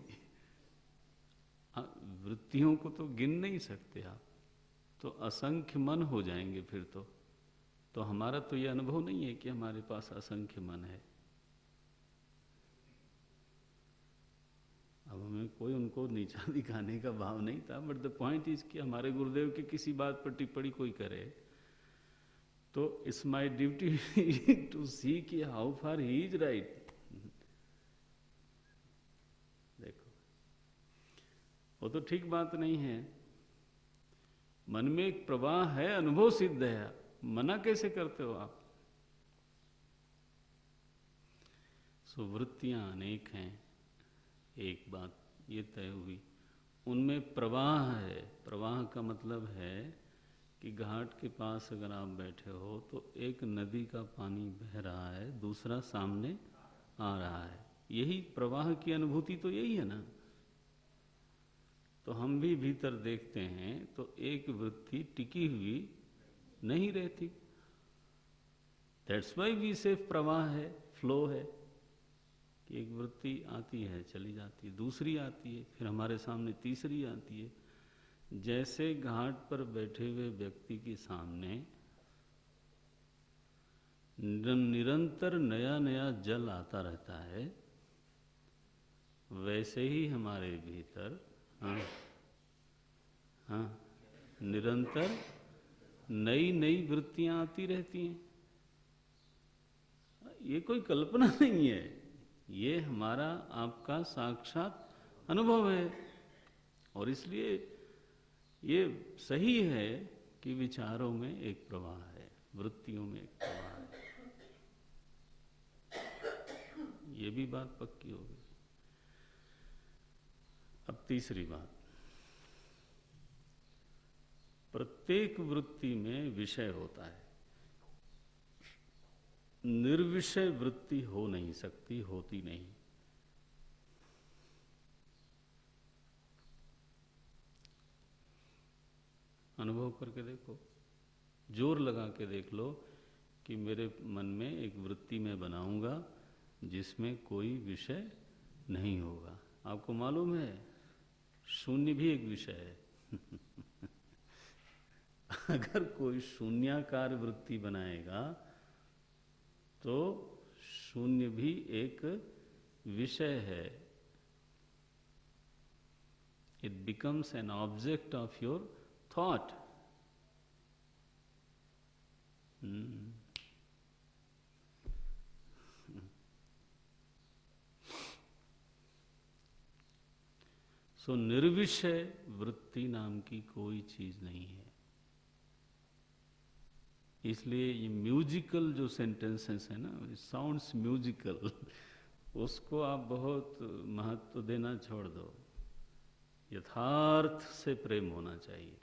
Speaker 1: वृत्तियों को तो गिन नहीं सकते आप, तो असंख्य मन हो जाएंगे फिर तो हमारा तो ये अनुभव नहीं है कि हमारे पास असंख्य मन है। अब हमें कोई उनको नीचा दिखाने का भाव नहीं था, बट द पॉइंट इज कि हमारे गुरुदेव की किसी बात पर टिप्पणी कोई करे तो इट्स माई ड्यूटी टू सी कि how far he is right. देखो वो तो ठीक बात नहीं है। मन में एक प्रवाह है, अनुभव सिद्ध है, मना कैसे करते हो आप? सो वृत्तियां अनेक हैं, एक बात ये तय हुई, उनमें प्रवाह है। प्रवाह का मतलब है कि घाट के पास अगर आप बैठे हो तो एक नदी का पानी बह रहा है, दूसरा सामने आ रहा है। यही प्रवाह की अनुभूति तो यही है ना। तो हम भी भीतर देखते हैं तो एक वृत्ति टिकी हुई नहीं रहती। दैट्स वाई वी से प्रवाह है, फ्लो है, कि एक वृत्ति आती है चली जाती है, दूसरी आती है, फिर हमारे सामने तीसरी आती है। जैसे घाट पर बैठे हुए व्यक्ति के सामने निरंतर नया नया जल आता रहता है, वैसे ही हमारे भीतर निरंतर नई नई वृत्तियां आती रहती हैं। ये कोई कल्पना नहीं है, ये हमारा आपका साक्षात अनुभव है। और इसलिए ये सही है कि विचारों में एक प्रवाह है, वृत्तियों में एक प्रवाह है। ये भी बात पक्की हो गई। अब तीसरी बात, प्रत्येक वृत्ति में विषय होता है। निर्विषय वृत्ति हो नहीं सकती, होती नहीं। अनुभव करके देखो, जोर लगा के देख लो कि मेरे मन में एक वृत्ति मैं बनाऊंगा जिसमें कोई विषय नहीं होगा। आपको मालूम है शून्य भी एक विषय है। अगर कोई शून्याकार वृत्ति बनाएगा तो शून्य भी एक विषय है। It becomes an object of your thought. So निर्विषय वृत्ति नाम की कोई चीज नहीं है। इसलिए ये म्यूजिकल जो सेंटेंसेस है ना, साउंड्स म्यूजिकल, उसको आप बहुत महत्व देना छोड़ दो। यथार्थ से प्रेम होना चाहिए।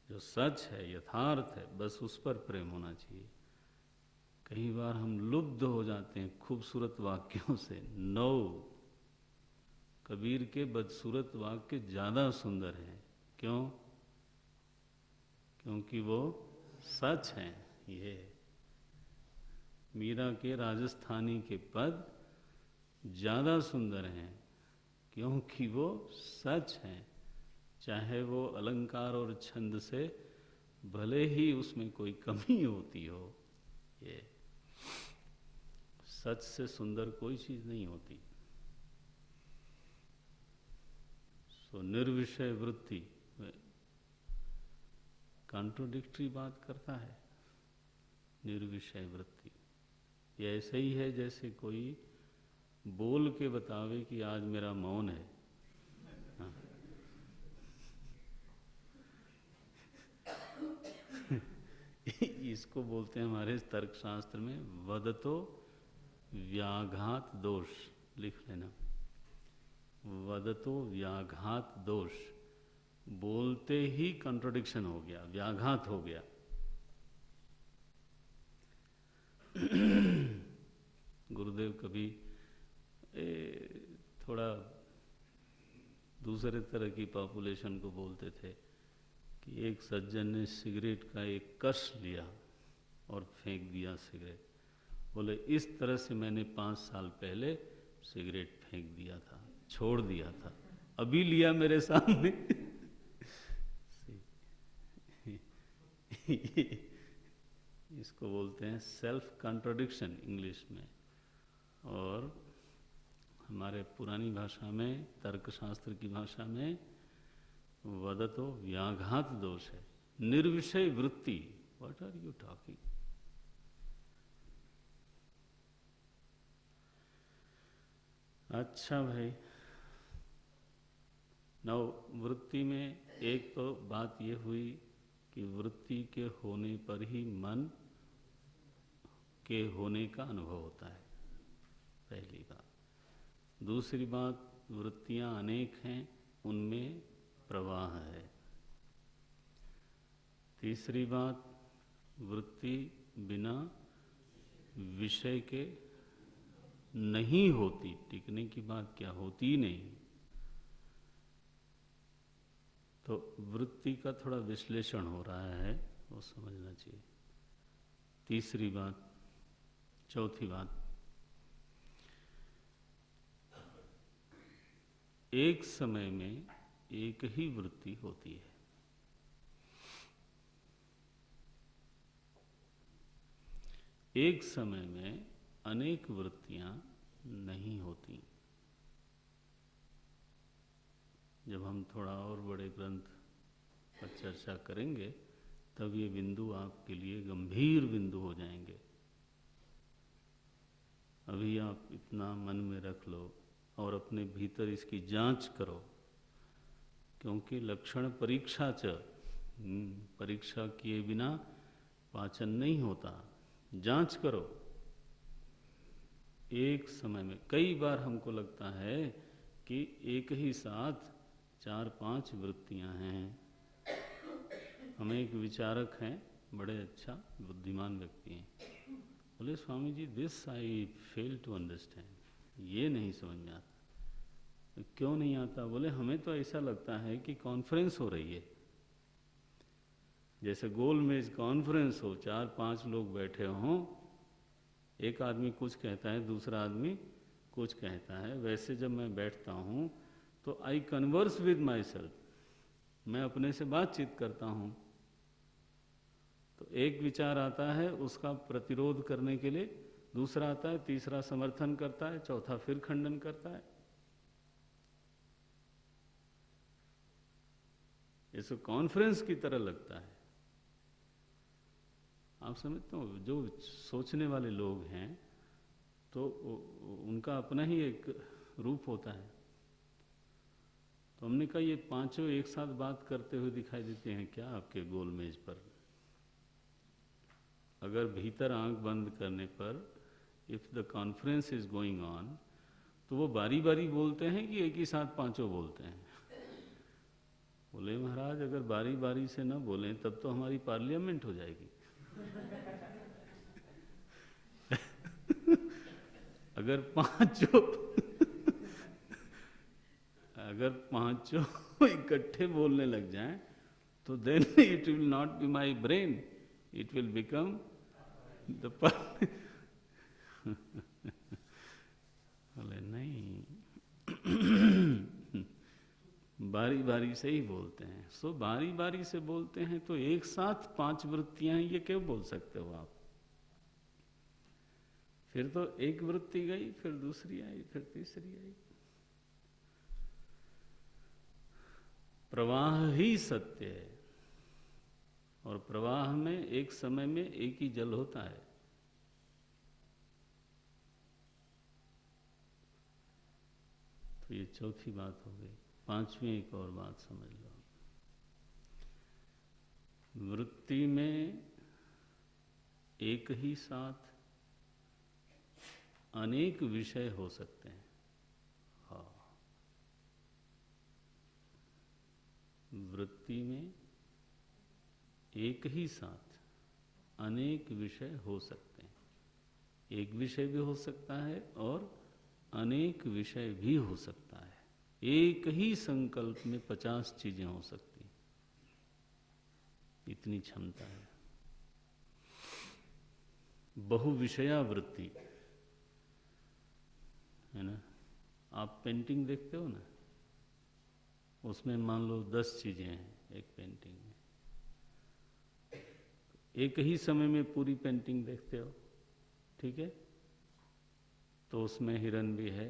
Speaker 1: जो सच है, यथार्थ है, बस उस पर प्रेम होना चाहिए। कई बार हम लुब्ध हो जाते हैं खूबसूरत वाक्यों से। नो, कबीर के बदसूरत वाक्य ज्यादा सुंदर हैं। क्यों? क्योंकि वो सच हैं। ये मीरा के राजस्थानी के पद ज्यादा सुंदर हैं क्योंकि वो सच हैं। चाहे वो अलंकार और छंद से भले ही उसमें कोई कमी होती हो, ये सच से सुंदर कोई चीज नहीं होती। सो निर्विषय वृत्ति कॉन्ट्रोडिक्टरी बात करता है। निर्विषय वृत्ति ये ऐसे ही है जैसे कोई बोल के बतावे कि आज मेरा मौन है। हाँ। इसको बोलते हैं हमारे तर्कशास्त्र में वदतो व्याघात दोष। लिख लेना, वदतो व्याघात दोष। बोलते ही कॉन्ट्रोडिक्शन हो गया, व्याघात हो गया। गुरुदेव कभी थोड़ा दूसरे तरह की पॉपुलेशन को बोलते थे कि एक सज्जन ने सिगरेट का एक कश लिया और फेंक दिया सिगरेट। बोले इस तरह से मैंने 5 साल पहले सिगरेट फेंक दिया था, छोड़ दिया था, अभी लिया मेरे सामने। इसको बोलते हैं सेल्फ कॉन्ट्रडिक्शन इंग्लिश में। और हमारे पुरानी भाषा में, तर्कशास्त्र की भाषा में वदतो व्याघात दोष है। निर्विषय वृत्ति, व्हाट आर यू टॉकिंग? अच्छा भाई, नौ वृत्ति में एक तो बात ये हुई कि वृत्ति के होने पर ही मन के होने का अनुभव होता है, पहली बात। दूसरी बात, वृत्तियां अनेक हैं, उनमें प्रवाह है। तीसरी बात, वृत्ति बिना विषय के नहीं होती। टिकने की बात क्या, होती ही नहीं। तो वृत्ति का थोड़ा विश्लेषण हो रहा है, वो समझना चाहिए। तीसरी बात, चौथी बात, एक समय में एक ही वृत्ति होती है। एक समय में अनेक वृत्तियां नहीं होती। जब हम थोड़ा और बड़े ग्रंथ पर चर्चा करेंगे तब ये बिंदु आपके लिए गंभीर बिंदु हो जाएंगे। अभी आप इतना मन में रख लो और अपने भीतर इसकी जांच करो, क्योंकि लक्षण परीक्षा च, परीक्षा किए बिना पाचन नहीं होता। जांच करो। एक समय में कई बार हमको लगता है कि एक ही साथ 4-5 वृत्तियां हैं। हमें एक विचारक हैं, बड़े अच्छा बुद्धिमान व्यक्ति हैं, बोले Swami ji this I fail to understand, ये नहीं समझ में आता। क्यों नहीं आता? बोले हमें तो ऐसा लगता है कि कॉन्फ्रेंस हो रही है, जैसे गोल मेज कॉन्फ्रेंस हो, 4-5 लोग बैठे हों, एक आदमी कुछ कहता है, दूसरा आदमी कुछ कहता है। वैसे जब मैं बैठता हूँ तो आई कन्वर्स विद माई सेल्फ, मैं अपने से बातचीत करता हूँ। तो एक विचार आता है, उसका प्रतिरोध करने के लिए दूसरा आता है, तीसरा समर्थन करता है, चौथा फिर खंडन करता है। इसे कॉन्फ्रेंस की तरह लगता है। आप समझते हो, जो सोचने वाले लोग हैं तो उनका अपना ही एक रूप होता है। तो हमने कहा ये पांचों एक साथ बात करते हुए दिखाई देते हैं क्या आपके गोल मेज पर? अगर भीतर आंख बंद करने पर if the conference is going on, तो वो बारी बारी बोलते हैं कि एक ही साथ पांचों बोलते हैं? बोले महाराज अगर बारी बारी से ना बोलें तब तो हमारी पार्लियामेंट हो जाएगी। अगर पांचों इकट्ठे बोलने लग जाएं तो then it will not be my brain, it will become the बोले नहीं, बारी बारी से ही बोलते हैं। सो बारी बारी से बोलते हैं तो एक साथ 5 वृत्तियां हैं, ये क्यों बोल सकते हो आप? फिर तो एक वृत्ति गई, फिर दूसरी आई, फिर तीसरी आई। प्रवाह ही सत्य है, और प्रवाह में एक समय में एक ही जल होता है। तो ये चौथी बात हो गई। पांचवी एक और बात समझ लो, वृत्ति में एक ही साथ अनेक विषय हो सकते हैं। हाँ, वृत्ति में एक ही साथ अनेक विषय हो सकते हैं। एक विषय भी हो सकता है और अनेक विषय भी हो सकता है। एक ही संकल्प में 50 चीजें हो सकती हैं, इतनी क्षमता है। बहुविषया वृत्ति है ना। आप पेंटिंग देखते हो ना, उसमें मान लो 10 चीजें हैं एक पेंटिंग में, एक ही समय में पूरी पेंटिंग देखते हो, ठीक है? तो उसमें हिरन भी है,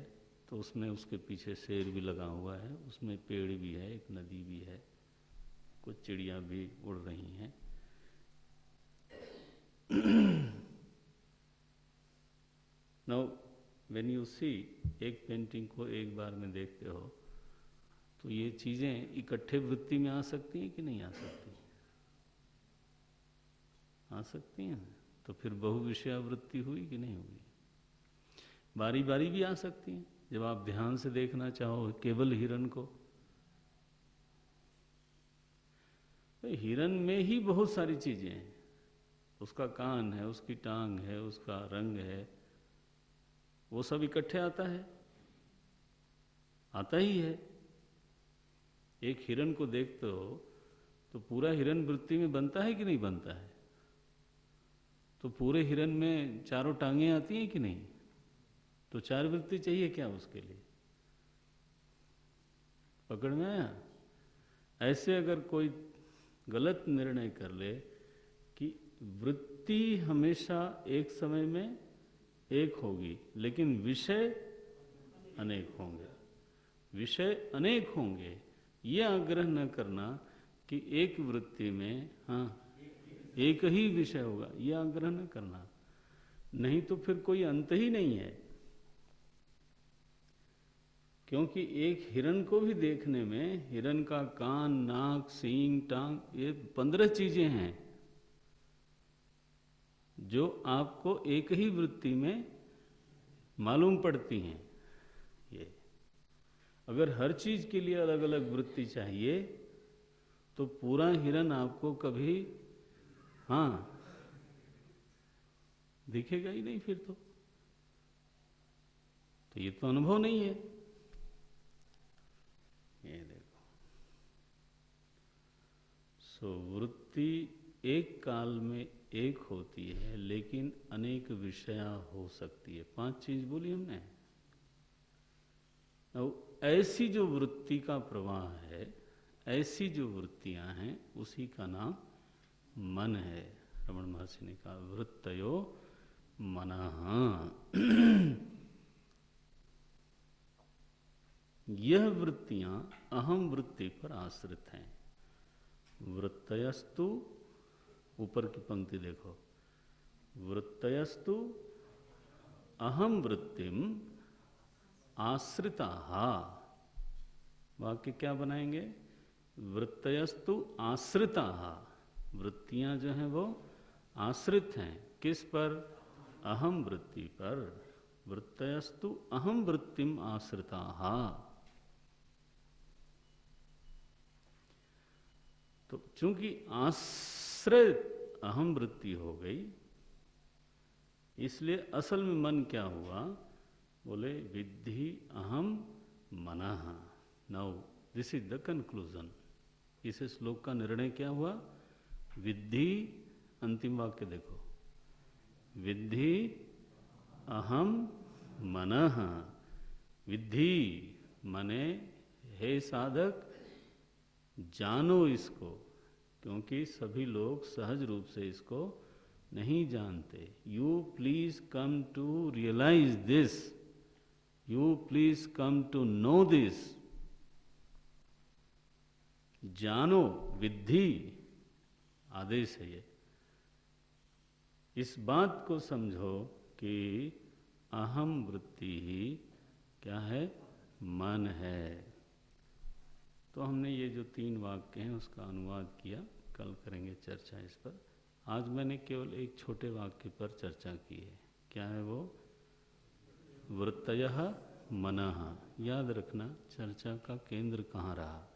Speaker 1: तो उसमें उसके पीछे शेर भी लगा हुआ है, उसमें पेड़ भी है, एक नदी भी है, कुछ चिड़िया भी उड़ रही हैं। नाउ व्हेन यू सी, एक पेंटिंग को एक बार में देखते हो तो ये चीजें इकट्ठे वृत्ति में आ सकती हैं कि नहीं आ सकती? आ सकती हैं। तो फिर बहुविषया वृत्ति हुई कि नहीं हुई? बारी बारी भी आ सकती हैं। जब आप ध्यान से देखना चाहो केवल हिरन को, तो हिरन में ही बहुत सारी चीजें हैं। उसका कान है, उसकी टांग है, उसका रंग है, वो सब इकट्ठे आता है, आता ही है। एक हिरण को देखते हो तो पूरा हिरण वृत्ति में बनता है कि नहीं बनता है? तो पूरे हिरण में चारों टांगें आती हैं कि नहीं? तो चार वृत्ति चाहिए क्या उसके लिए? पकड़ में आया? ऐसे अगर कोई गलत निर्णय कर ले कि वृत्ति हमेशा एक समय में एक होगी लेकिन विषय अनेक होंगे, विषय अनेक होंगे, ये आग्रह न करना कि एक वृत्ति में हाँ एक ही विषय होगा, ये आग्रह न करना, नहीं तो फिर कोई अंत ही नहीं है। क्योंकि एक हिरण को भी देखने में हिरण का कान, नाक, सींग, टांग, ये 15 चीजें हैं जो आपको एक ही वृत्ति में मालूम पड़ती हैं। ये अगर हर चीज के लिए अलग अलग वृत्ति चाहिए तो पूरा हिरण आपको कभी हाँ दिखेगा ही नहीं फिर तो ये तो अनुभव नहीं है। ये देखो, वृत्ति एक काल में एक होती है लेकिन अनेक विषया हो सकती है। 5 चीज बोली हमने। अब ऐसी जो वृत्ति का प्रवाह है, ऐसी जो वृत्तियां हैं, उसी का नाम मन है। रमण महर्षि ने कहा वृत्तयो मनः। यह वृत्तियां अहम वृत्ति पर आश्रित हैं। वृत्तयस्तु, ऊपर की पंक्ति देखो, वृत्तयस्तु अहम वृत्तिम आश्रिताः। वाक्य क्या बनाएंगे? वृत्तयस्तु आश्रिताः, वृत्तियां जो हैं वो आश्रित हैं। किस पर? अहम वृत्ति पर। वृत्तयस्तु अहम वृत्तिम आश्रिताः। तो चूंकि आश्रित अहम वृत्ति हो गई, इसलिए असल में मन क्या हुआ? बोले विद्धि अहम मनः। Now this is the conclusion. इस श्लोक का निर्णय क्या हुआ? विद्धि, अंतिम वाक्य देखो, विद्धि अहम मनः। विद्धि मने हे साधक जानो इसको, क्योंकि सभी लोग सहज रूप से इसको नहीं जानते। You please come to realise this, you please come to know this. जानो, विद्धि आदेश है ये। इस बात को समझो कि अहम वृत्ति ही क्या है? मन है। तो हमने ये जो 3 वाक्य हैं उसका अनुवाद किया, कल करेंगे चर्चा इस पर। आज मैंने केवल एक छोटे वाक्य पर चर्चा की है। क्या है वो? वृत्तयः मनः। याद रखना चर्चा का केंद्र कहाँ रहा।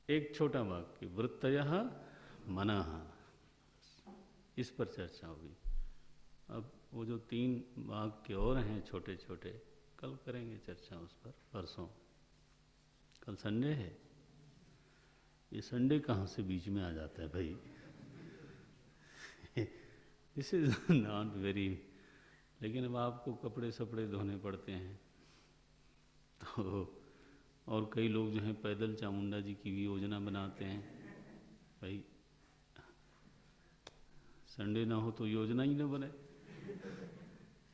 Speaker 1: एक छोटा वाक्य, वृत्तयः मनः, इस पर चर्चा होगी। अब वो जो 3 वाक्य और हैं छोटे छोटे, कल करेंगे चर्चा उस पर, परसों। कल संडे है। ये संडे कहाँ से बीच में आ जाता है भाई? This is not very. लेकिन अब आपको कपड़े सपड़े धोने पड़ते हैं, तो और कई लोग जो हैं पैदल चामुंडा जी की भी योजना बनाते हैं। भाई संडे ना हो तो योजना ही ना बने,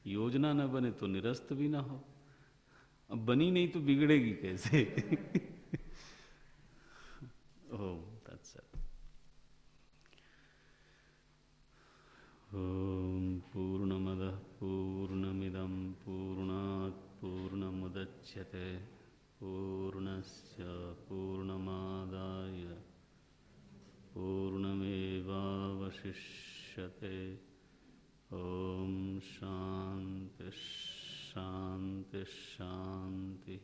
Speaker 1: योजना ना बने तो निरस्त भी ना हो। अब बनी नहीं तो बिगड़ेगी कैसे? ओम तत्सत। ओम पूर्णमदः पूर्णमिदं पूर्णात् पूर्णमुदच्यते पूर्णस्य पूर्णमादाय पूर्णमेवावशिष्यते। ओम शांति शांति शांति।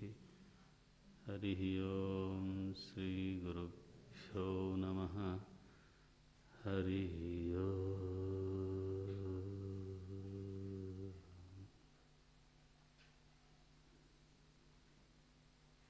Speaker 1: हरि ओम। श्री गुरुभ्यो नमः। हरि